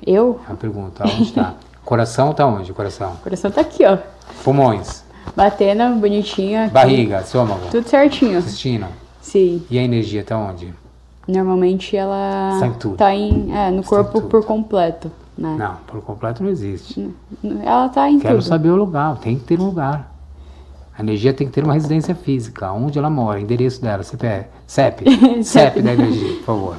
A: Eu?
B: É uma pergunta. Aonde está? Coração está onde? Coração.
A: O coração tá aqui, ó.
B: Pulmões.
A: Batendo, bonitinho. Aqui.
B: Barriga, estômago.
A: Tudo certinho.
B: Intestino.
A: Sim.
B: E a energia está onde?
A: Normalmente ela
B: Está em tudo.
A: tá no corpo por completo, né?
B: Não, por completo não existe.
A: Ela tá em
B: Quero
A: tudo.
B: saber o lugar, tem que ter um lugar. A energia tem que ter uma residência física, onde ela mora, endereço dela, CEP. CEP da energia, por favor.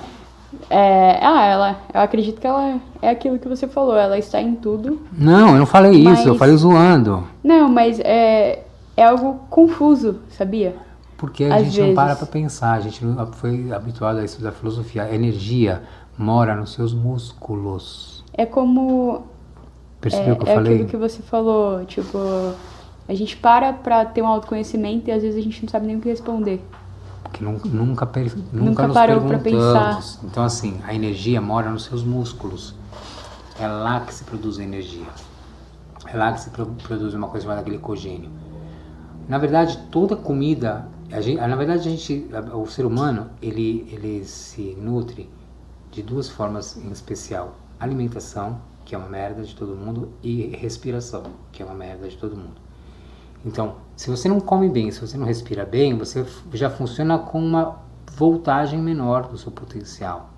A: Eu acredito que ela é aquilo que você falou, ela está em tudo.
B: Não, eu não falei isso, eu falei zoando.
A: Não, mas é algo confuso, sabia?
B: Porque a gente não para pensar, a gente não foi habituado a estudar filosofia. A energia mora nos seus músculos.
A: É como...
B: Percebeu o que eu
A: é
B: falei?
A: aquilo que você falou, tipo... A gente para ter um autoconhecimento e às vezes a gente não sabe nem o que responder.
B: Porque nunca nos
A: parou pra
B: perguntamos.
A: pensar.
B: Então assim, a energia mora nos seus músculos. É lá que se produz a energia. É lá que se produz uma coisa chamada glicogênio. Na verdade, toda comida... o ser humano, ele se nutre de duas formas em especial. Alimentação, que é uma merda de todo mundo, e respiração, que é uma merda de todo mundo. Então, se você não come bem, se você não respira bem, você já funciona com uma voltagem menor do seu potencial.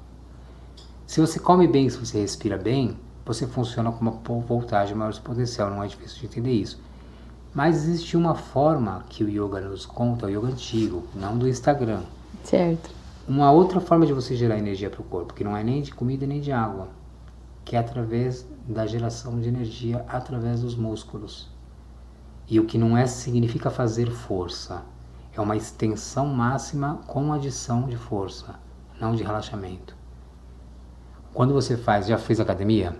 B: Se você come bem, se você respira bem, você funciona com uma voltagem maior do seu potencial. Não é difícil de entender isso. Mas existe uma forma que o yoga nos conta, o yoga antigo, não do Instagram.
A: Certo.
B: Uma outra forma de você gerar energia para o corpo, que não é nem de comida nem de água, que é através da geração de energia através dos músculos. E o que não significa fazer força, é uma extensão máxima com adição de força, não de relaxamento. Quando você já fez academia?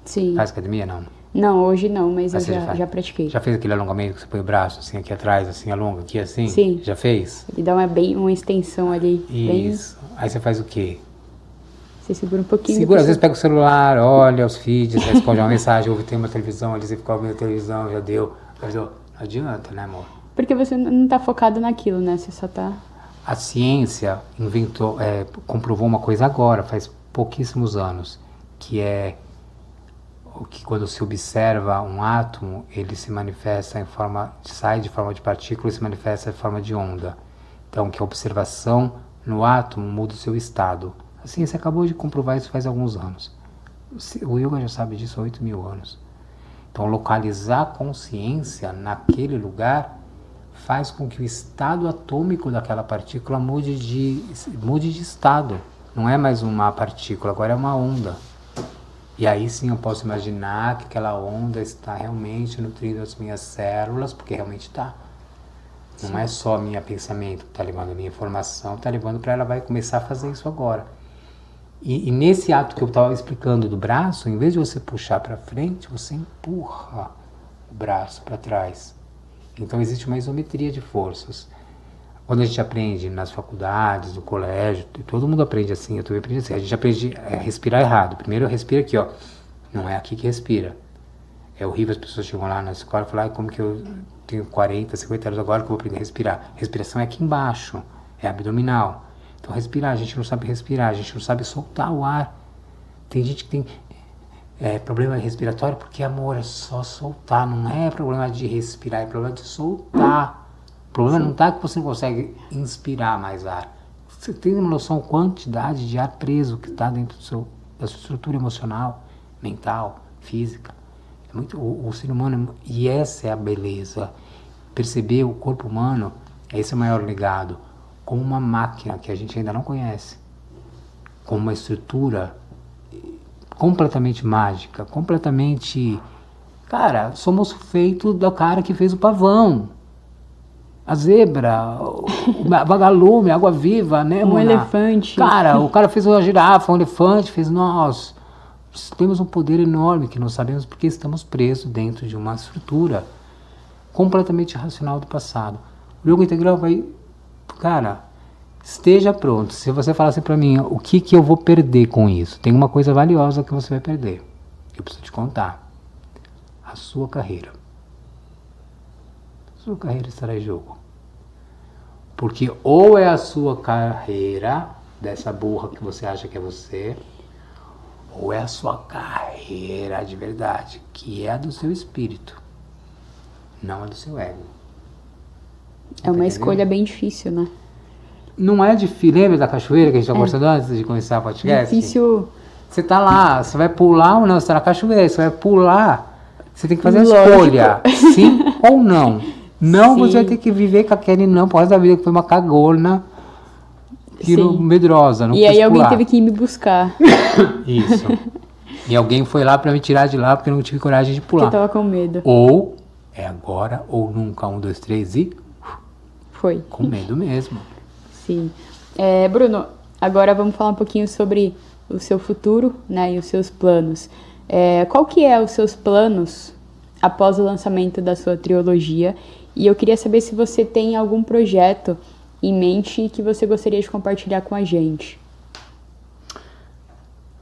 A: Sim.
B: Faz academia, não?
A: Não, hoje não, mas eu já pratiquei.
B: Já fez aquele alongamento que você põe o braço assim aqui atrás, assim, alonga aqui assim?
A: Sim.
B: Já fez?
A: Ele dá uma extensão ali.
B: Isso. Aí você faz o quê?
A: Você segura um pouquinho.
B: Segura, às vezes pega o celular, olha os feeds, responde uma mensagem, ouve, tem uma televisão ali, você fica ouvindo a televisão, já deu. Não adianta, né, amor?
A: Porque você não tá focado naquilo, né? Você só tá...
B: A ciência comprovou uma coisa agora, faz pouquíssimos anos, que é que quando se observa um átomo, ele se manifesta sai de forma de partícula e se manifesta em forma de onda. Então, que a observação no átomo muda o seu estado. A ciência acabou de comprovar isso faz alguns anos. O yoga já sabe disso há 8.000 anos. Então, localizar a consciência naquele lugar faz com que o estado atômico daquela partícula mude de estado. Não é mais uma partícula, agora é uma onda. E aí sim eu posso imaginar que aquela onda está realmente nutrindo as minhas células, porque realmente está. Não é só meu pensamento que está levando a minha informação, está levando para ela vai começar a fazer isso agora. E nesse ato que eu estava explicando do braço, em vez de você puxar para frente, você empurra o braço para trás. Então existe uma isometria de forças. Quando a gente aprende nas faculdades, no colégio, todo mundo aprende assim, eu também aprendi assim, a gente aprende a respirar errado. Primeiro eu respiro aqui, ó. Não é aqui que respira. É horrível, as pessoas chegam lá na escola e falam, como que eu tenho 40, 50 anos agora que eu vou aprender a respirar? Respiração é aqui embaixo, é abdominal. Então respirar, a gente não sabe respirar, a gente não sabe soltar o ar. Tem gente que tem problema respiratório porque, amor, é só soltar, não é problema de respirar, é problema de soltar. O problema não está que você não consegue inspirar mais ar. Você tem uma noção da quantidade de ar preso que está dentro da sua estrutura emocional, mental, física? É muito, o ser humano, e essa é a beleza. Perceber o corpo humano, esse é o maior legado, como uma máquina que a gente ainda não conhece, como uma estrutura completamente mágica, completamente... Cara, somos feitos da cara que fez o pavão, a zebra, a vagalume, a água-viva, né,
A: um elefante.
B: Cara, o cara fez uma girafa, um elefante, fez nós. Temos um poder enorme que não sabemos porque estamos presos dentro de uma estrutura completamente racional do passado. O yoga integral vai... Cara, esteja pronto. Se você falar assim pra mim, o que eu vou perder com isso? Tem uma coisa valiosa que você vai perder. Eu preciso te contar. A sua carreira. A sua carreira estará em jogo. Porque ou é a sua carreira, dessa burra que você acha que é você, ou é a sua carreira de verdade, que é a do seu espírito, não a do seu ego.
A: É uma escolha bem difícil, né?
B: Não é difícil. Lembra da cachoeira que a gente estava conversando antes de começar o podcast?
A: Difícil.
B: Você tá lá, você vai pular ou não? Você tá na cachoeira, você vai pular, você tem que fazer a
A: Lógico.
B: escolha, sim ou não. Não,
A: Sim.
B: você vai ter que viver com aquele não pro resto da vida, que foi uma cagona,
A: Sim.
B: medrosa, não
A: E
B: quis
A: aí alguém
B: pular.
A: teve que ir me buscar,
B: Isso. E alguém foi lá pra me tirar de lá porque eu não tive coragem de
A: porque eu
B: pular.
A: tava com medo.
B: Ou é agora ou nunca, 1, 2, 3 e
A: Foi.
B: com medo mesmo.
A: Sim. Bruno, agora vamos falar um pouquinho sobre o seu futuro, né, e os seus planos. Qual que é os seus planos após o lançamento da sua trilogia? E eu queria saber se você tem algum projeto em mente que você gostaria de compartilhar com a gente.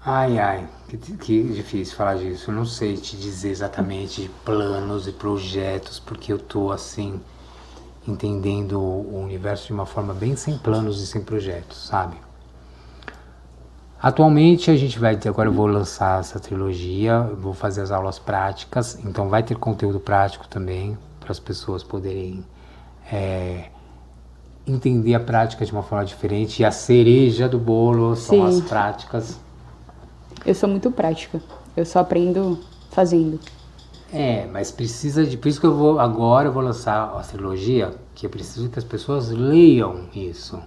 B: Ai, que difícil falar disso. Eu não sei te dizer exatamente planos e projetos, porque eu tô assim, entendendo o universo de uma forma bem sem planos e sem projetos, sabe? Atualmente agora eu vou lançar essa trilogia, eu vou fazer as aulas práticas, então vai ter conteúdo prático também, para as pessoas poderem entender a prática de uma forma diferente, e a cereja do bolo são as
A: Sim.
B: práticas.
A: Eu sou muito prática, eu só aprendo fazendo.
B: Mas precisa de... Por isso que eu vou lançar a trilogia, que eu preciso que as pessoas leiam isso.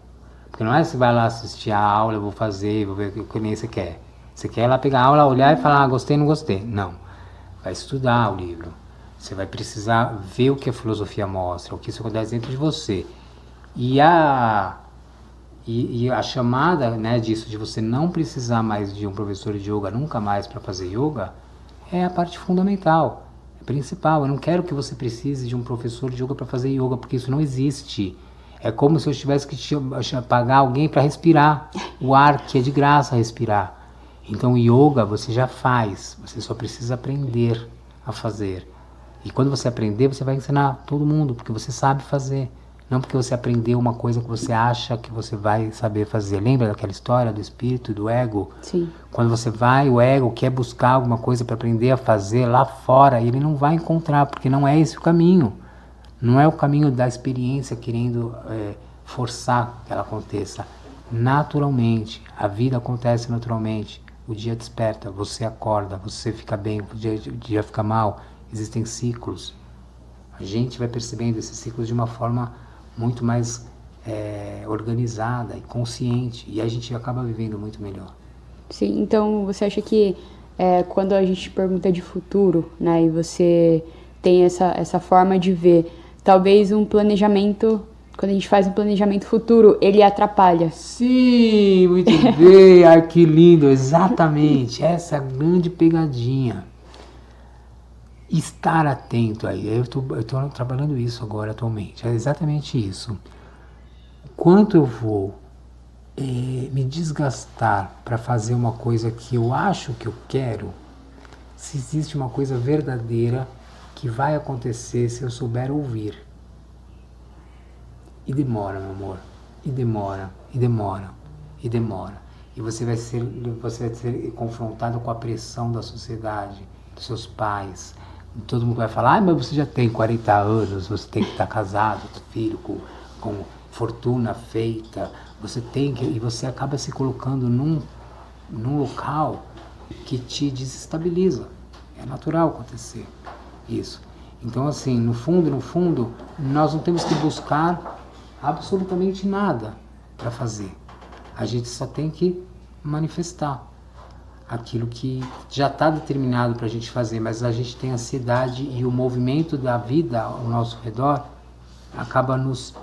B: Porque não é você vai lá assistir a aula, eu vou fazer, vou ver o que nem você quer. Você quer ir lá pegar a aula, olhar e falar, gostei, não gostei. Não. Vai estudar o livro. Você vai precisar ver o que a filosofia mostra, o que isso acontece dentro de você. E a chamada, né, disso, de você não precisar mais de um professor de yoga nunca mais para fazer yoga, é a parte fundamental, é principal. Eu não quero que você precise de um professor de yoga para fazer yoga, porque isso não existe. É como se eu tivesse que pagar alguém para respirar o ar, que é de graça respirar. Então yoga você já faz, você só precisa aprender a fazer. E quando você aprender, você vai ensinar todo mundo, porque você sabe fazer. Não porque você aprendeu uma coisa que você acha que você vai saber fazer. Lembra daquela história do espírito e do ego?
A: Sim.
B: Quando você vai, o ego quer buscar alguma coisa para aprender a fazer lá fora, e ele não vai encontrar, porque não é esse o caminho. Não é o caminho da experiência querendo forçar que ela aconteça. Naturalmente, a vida acontece naturalmente. O dia desperta, você acorda, você fica bem, o dia fica mal. Existem ciclos. A gente vai percebendo esses ciclos de uma forma muito mais organizada e consciente, e a gente acaba vivendo muito melhor.
A: Sim, então você acha que quando a gente pergunta de futuro, né, e você tem essa forma de ver, talvez um planejamento, quando a gente faz um planejamento futuro, ele atrapalha?
B: Sim, muito bem, ai que lindo, exatamente, essa é a grande pegadinha. Estar atento aí, eu estou trabalhando isso agora atualmente, é exatamente isso. Quanto eu vou me desgastar para fazer uma coisa que eu acho que eu quero, se existe uma coisa verdadeira que vai acontecer se eu souber ouvir. E demora, meu amor, e demora, e demora, e demora. E você vai ser confrontado com a pressão da sociedade, dos seus pais. Todo mundo vai falar, mas você já tem 40 anos, você tem que estar casado, filho, com fortuna feita, Você tem que, e você acaba se colocando num local que te desestabiliza. É natural acontecer isso. Então, assim, no fundo, nós não temos que buscar absolutamente nada para fazer. A gente só tem que manifestar aquilo que já está determinado para a gente fazer, mas a gente tem ansiedade e o movimento da vida ao nosso redor acaba nos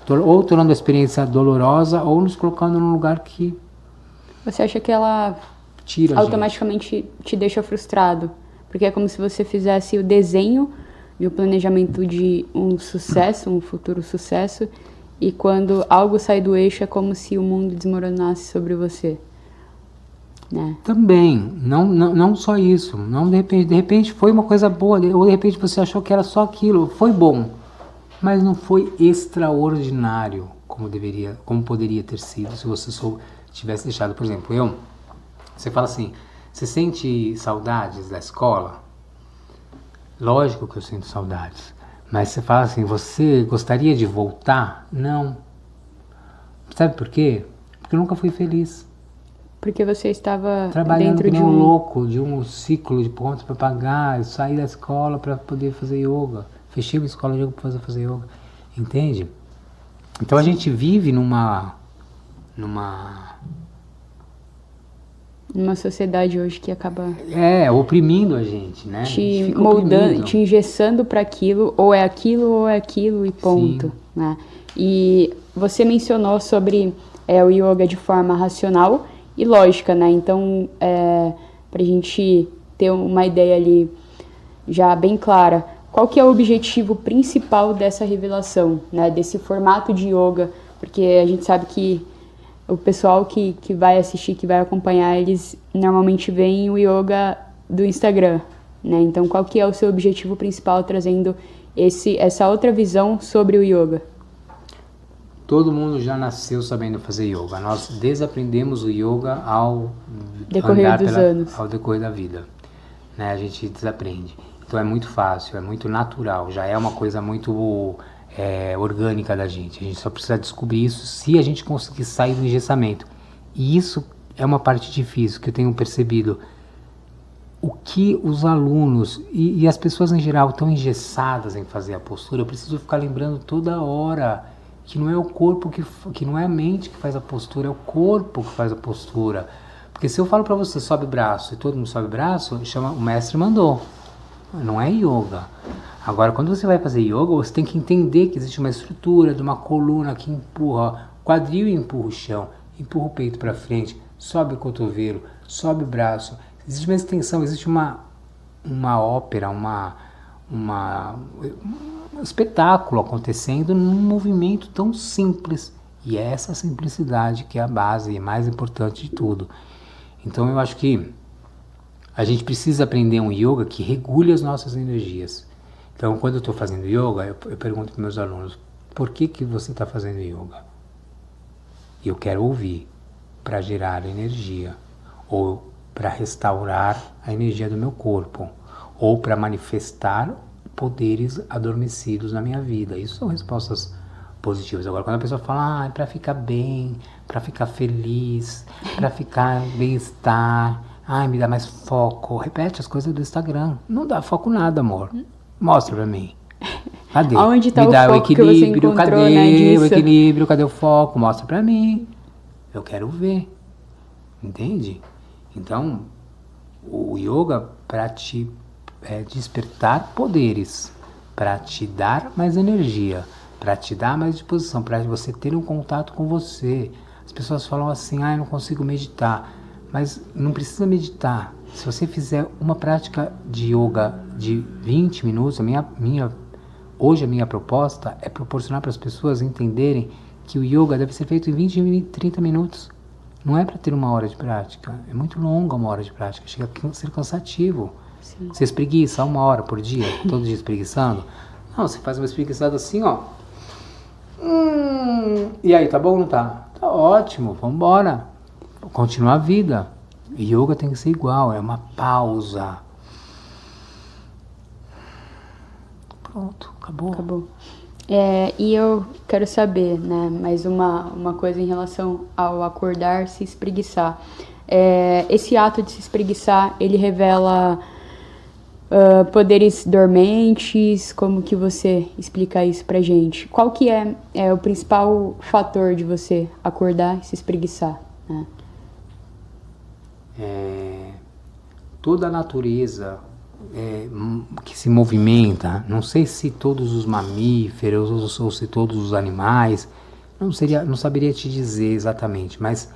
B: ou tornando a experiência dolorosa ou nos colocando num lugar que
A: Você acha que ela
B: tira a
A: automaticamente te deixa frustrado? Porque é como se você fizesse o desenho de um planejamento de um sucesso, um futuro sucesso, e quando algo sai do eixo é como se o mundo desmoronasse sobre você. Né?
B: Também, não só isso, não de repente foi uma coisa boa, ou de repente você achou que era só aquilo, foi bom, mas não foi extraordinário como poderia ter sido se você tivesse deixado. Por exemplo, você fala assim, você sente saudades da escola? Lógico que eu sinto saudades, mas você fala assim, você gostaria de voltar? Não. Sabe por quê? Porque eu nunca fui feliz.
A: Porque você estava
B: trabalhando
A: dentro de
B: um louco, de um ciclo de contas para pagar, sair da escola para poder fazer yoga. Fechei uma escola de yoga para fazer yoga. Entende? Então a gente vive numa
A: sociedade hoje que acaba
B: oprimindo a gente, né?
A: te moldando, te engessando para aquilo ou é aquilo e ponto, né? E você mencionou sobre o yoga de forma racional e lógica, né? Então, para a gente ter uma ideia ali já bem clara, qual que é o objetivo principal dessa revelação, né? Desse formato de yoga? Porque a gente sabe que o pessoal que vai assistir, que vai acompanhar, eles normalmente veem o yoga do Instagram, né? Então, qual que é o seu objetivo principal trazendo essa outra visão sobre o yoga?
B: Todo mundo já nasceu sabendo fazer yoga. Nós desaprendemos o yoga ao
A: decorrer dos anos.
B: Ao decorrer da vida, né? A gente desaprende. Então é muito fácil, é muito natural, já é uma coisa muito orgânica da gente. A gente só precisa descobrir isso se a gente conseguir sair do engessamento. E isso é uma parte difícil que eu tenho percebido. O que os alunos e as pessoas em geral estão engessadas em fazer a postura, eu preciso ficar lembrando toda hora que não é o corpo que não é a mente que faz a postura, é o corpo que faz a postura. Porque se eu falo para você sobe o braço e todo mundo sobe o braço, o mestre mandou. Não é yoga. Agora, quando você vai fazer yoga, você tem que entender que existe uma estrutura de uma coluna que empurra o quadril e empurra o chão, empurra o peito para frente, sobe o cotovelo, sobe o braço. Existe uma extensão, existe uma ópera, um espetáculo acontecendo num movimento tão simples. E é essa simplicidade que é a base e mais importante de tudo. Então eu acho que a gente precisa aprender um yoga que regule as nossas energias. Então quando eu estou fazendo yoga, eu pergunto para meus alunos, por que você está fazendo yoga? E eu quero ouvir para gerar energia, ou para restaurar a energia do meu corpo, ou para manifestar poderes adormecidos na minha vida. Isso são respostas positivas. Agora, quando a pessoa fala, é para ficar bem, para ficar feliz, para ficar bem-estar, me dá mais foco. Repete as coisas do Instagram. Não dá foco nada, amor. Mostra pra mim. Cadê?
A: Onde tá
B: Me
A: o
B: dá
A: foco
B: o equilíbrio,
A: que você encontrou,
B: cadê
A: né, disso?
B: o equilíbrio, cadê o foco? Mostra pra mim. Eu quero ver. Entende? Então, o yoga para te despertar poderes, para te dar mais energia, para te dar mais disposição, para você ter um contato com você. As pessoas falam assim, eu não consigo meditar, mas não precisa meditar. Se você fizer uma prática de yoga de 20 minutos, hoje a minha proposta é proporcionar para as pessoas entenderem que o yoga deve ser feito em 20, 30 minutos. Não é para ter 1 hora de prática, é muito longa 1 hora de prática, chega a ser cansativo. Sim. Você espreguiça 1 hora por dia, todo dia espreguiçando? Não, você faz uma espreguiçada assim, ó. E aí, tá bom ou não tá? Tá ótimo, vamos embora. Continuar a vida. Yoga tem que ser igual, é uma pausa. Pronto, acabou.
A: E eu quero saber, né, mais uma coisa em relação ao acordar, se espreguiçar. Esse ato de se espreguiçar, ele revela poderes dormentes? Como que você explica isso pra gente? Qual que é o principal fator de você acordar e se espreguiçar, né?
B: Toda a natureza que se movimenta, não sei se todos os mamíferos ou se todos os animais, não saberia te dizer exatamente, mas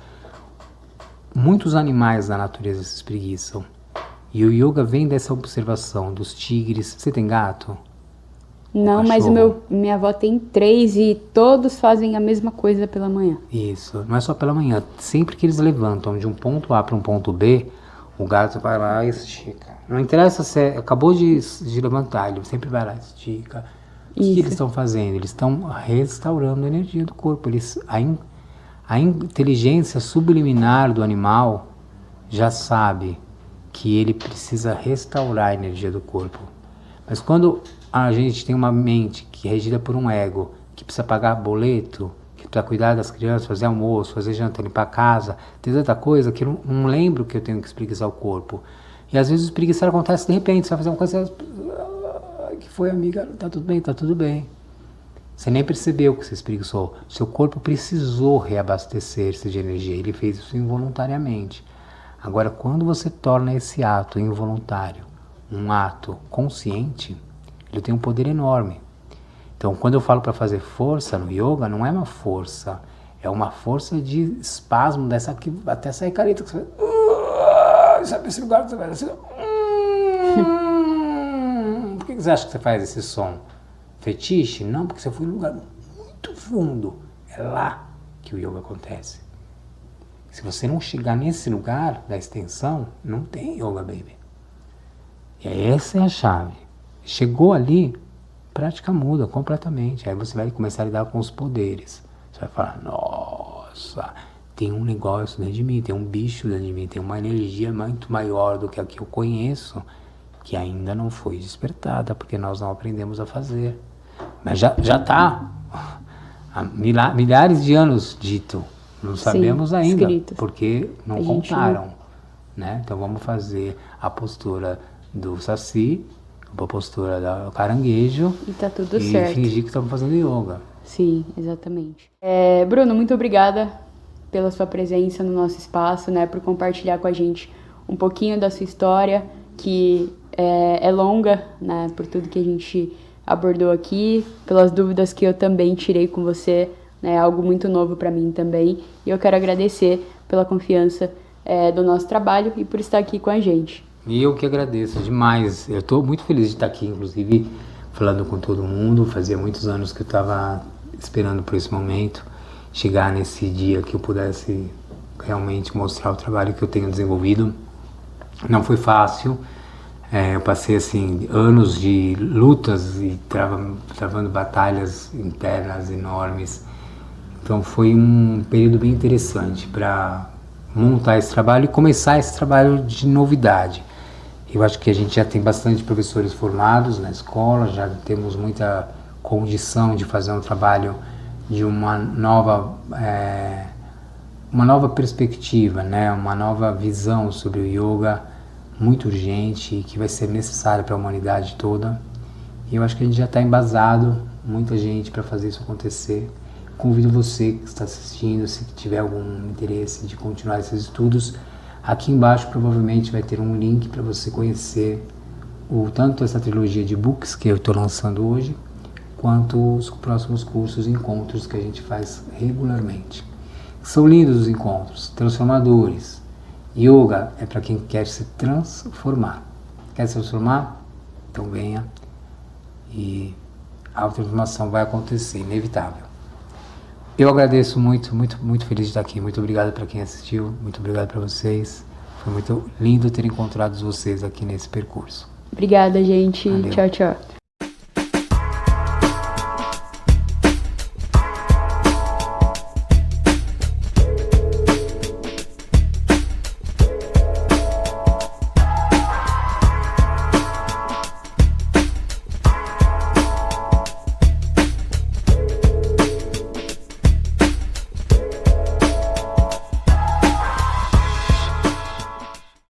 B: muitos animais da natureza se espreguiçam. E o yoga vem dessa observação dos tigres. Você tem gato?
A: Não, mas minha avó tem 3 e todos fazem a mesma coisa pela manhã.
B: Isso, não é só pela manhã. Sempre que eles levantam de um ponto A para um ponto B, o gato vai lá e estica. Não interessa se acabou de levantar, ele sempre vai lá e estica. O que eles estão fazendo? Eles estão restaurando a energia do corpo. A inteligência subliminar do animal já sabe que ele precisa restaurar a energia do corpo. Mas quando a gente tem uma mente que é regida por um ego, que precisa pagar boleto, que precisa cuidar das crianças, fazer almoço, fazer janta, limpar a casa, tem tanta coisa que eu não lembro que eu tenho que espreguiçar o corpo. E às vezes o espreguiçar acontece de repente, você vai fazer uma coisa, que foi, amiga, tá tudo bem, tá tudo bem. Você nem percebeu que você espreguiçou. Seu corpo precisou reabastecer-se de energia, ele fez isso involuntariamente. Agora, quando você torna esse ato involuntário um ato consciente, ele tem um poder enorme. Então, quando eu falo para fazer força no yoga, não é uma força, é uma força de espasmo, dessa que até sair careta, que você vai, sabe esse lugar que você vai assim, Por que você acha que você faz esse som? Fetiche? Não, porque você foi em um lugar muito fundo. É lá que o yoga acontece. Se você não chegar nesse lugar da extensão, não tem yoga, baby. E essa é a chave. Chegou ali, a prática muda completamente. Aí você vai começar a lidar com os poderes. Você vai falar, nossa, tem um negócio dentro de mim, tem um bicho dentro de mim, tem uma energia muito maior do que a que eu conheço, que ainda não foi despertada, porque nós não aprendemos a fazer. Mas já está há milhares de anos dito. Não sabemos ainda, escritos, porque não contaram, né? Então vamos fazer a postura do saci, a postura do caranguejo
A: e tá tudo certo.
B: E fingir que estamos fazendo yoga.
A: Sim, exatamente. Bruno, muito obrigada pela sua presença no nosso espaço, né? Por compartilhar com a gente um pouquinho da sua história, que é longa, né? Por tudo que a gente abordou aqui, pelas dúvidas que eu também tirei com você. É algo muito novo para mim também. E eu quero agradecer pela confiança do nosso trabalho e por estar aqui com a gente.
B: E eu que agradeço demais. Eu estou muito feliz de estar aqui, inclusive, falando com todo mundo. Fazia muitos anos que eu estava esperando por esse momento, chegar nesse dia que eu pudesse realmente mostrar o trabalho que eu tenho desenvolvido. Não foi fácil. Eu passei assim anos de lutas e travando batalhas internas enormes. Então foi um período bem interessante para montar esse trabalho e começar esse trabalho de novidade. Eu acho que a gente já tem bastante professores formados na escola, já temos muita condição de fazer um trabalho de uma nova perspectiva, né? Uma nova visão sobre o yoga, muito urgente e que vai ser necessária para a humanidade toda. E eu acho que a gente já está embasado, muita gente para fazer isso acontecer. Convido você que está assistindo, se tiver algum interesse de continuar esses estudos, aqui embaixo provavelmente vai ter um link para você conhecer tanto essa trilogia de books que eu estou lançando hoje, quanto os próximos cursos e encontros que a gente faz regularmente. São lindos os encontros, transformadores. Yoga é para quem quer se transformar. Quer se transformar? Então venha e a transformação vai acontecer, inevitável. Eu agradeço muito, muito, muito feliz de estar aqui. Muito obrigado para quem assistiu, muito obrigado para vocês. Foi muito lindo ter encontrado vocês aqui nesse percurso.
A: Obrigada, gente.
B: Valeu.
A: Tchau, tchau.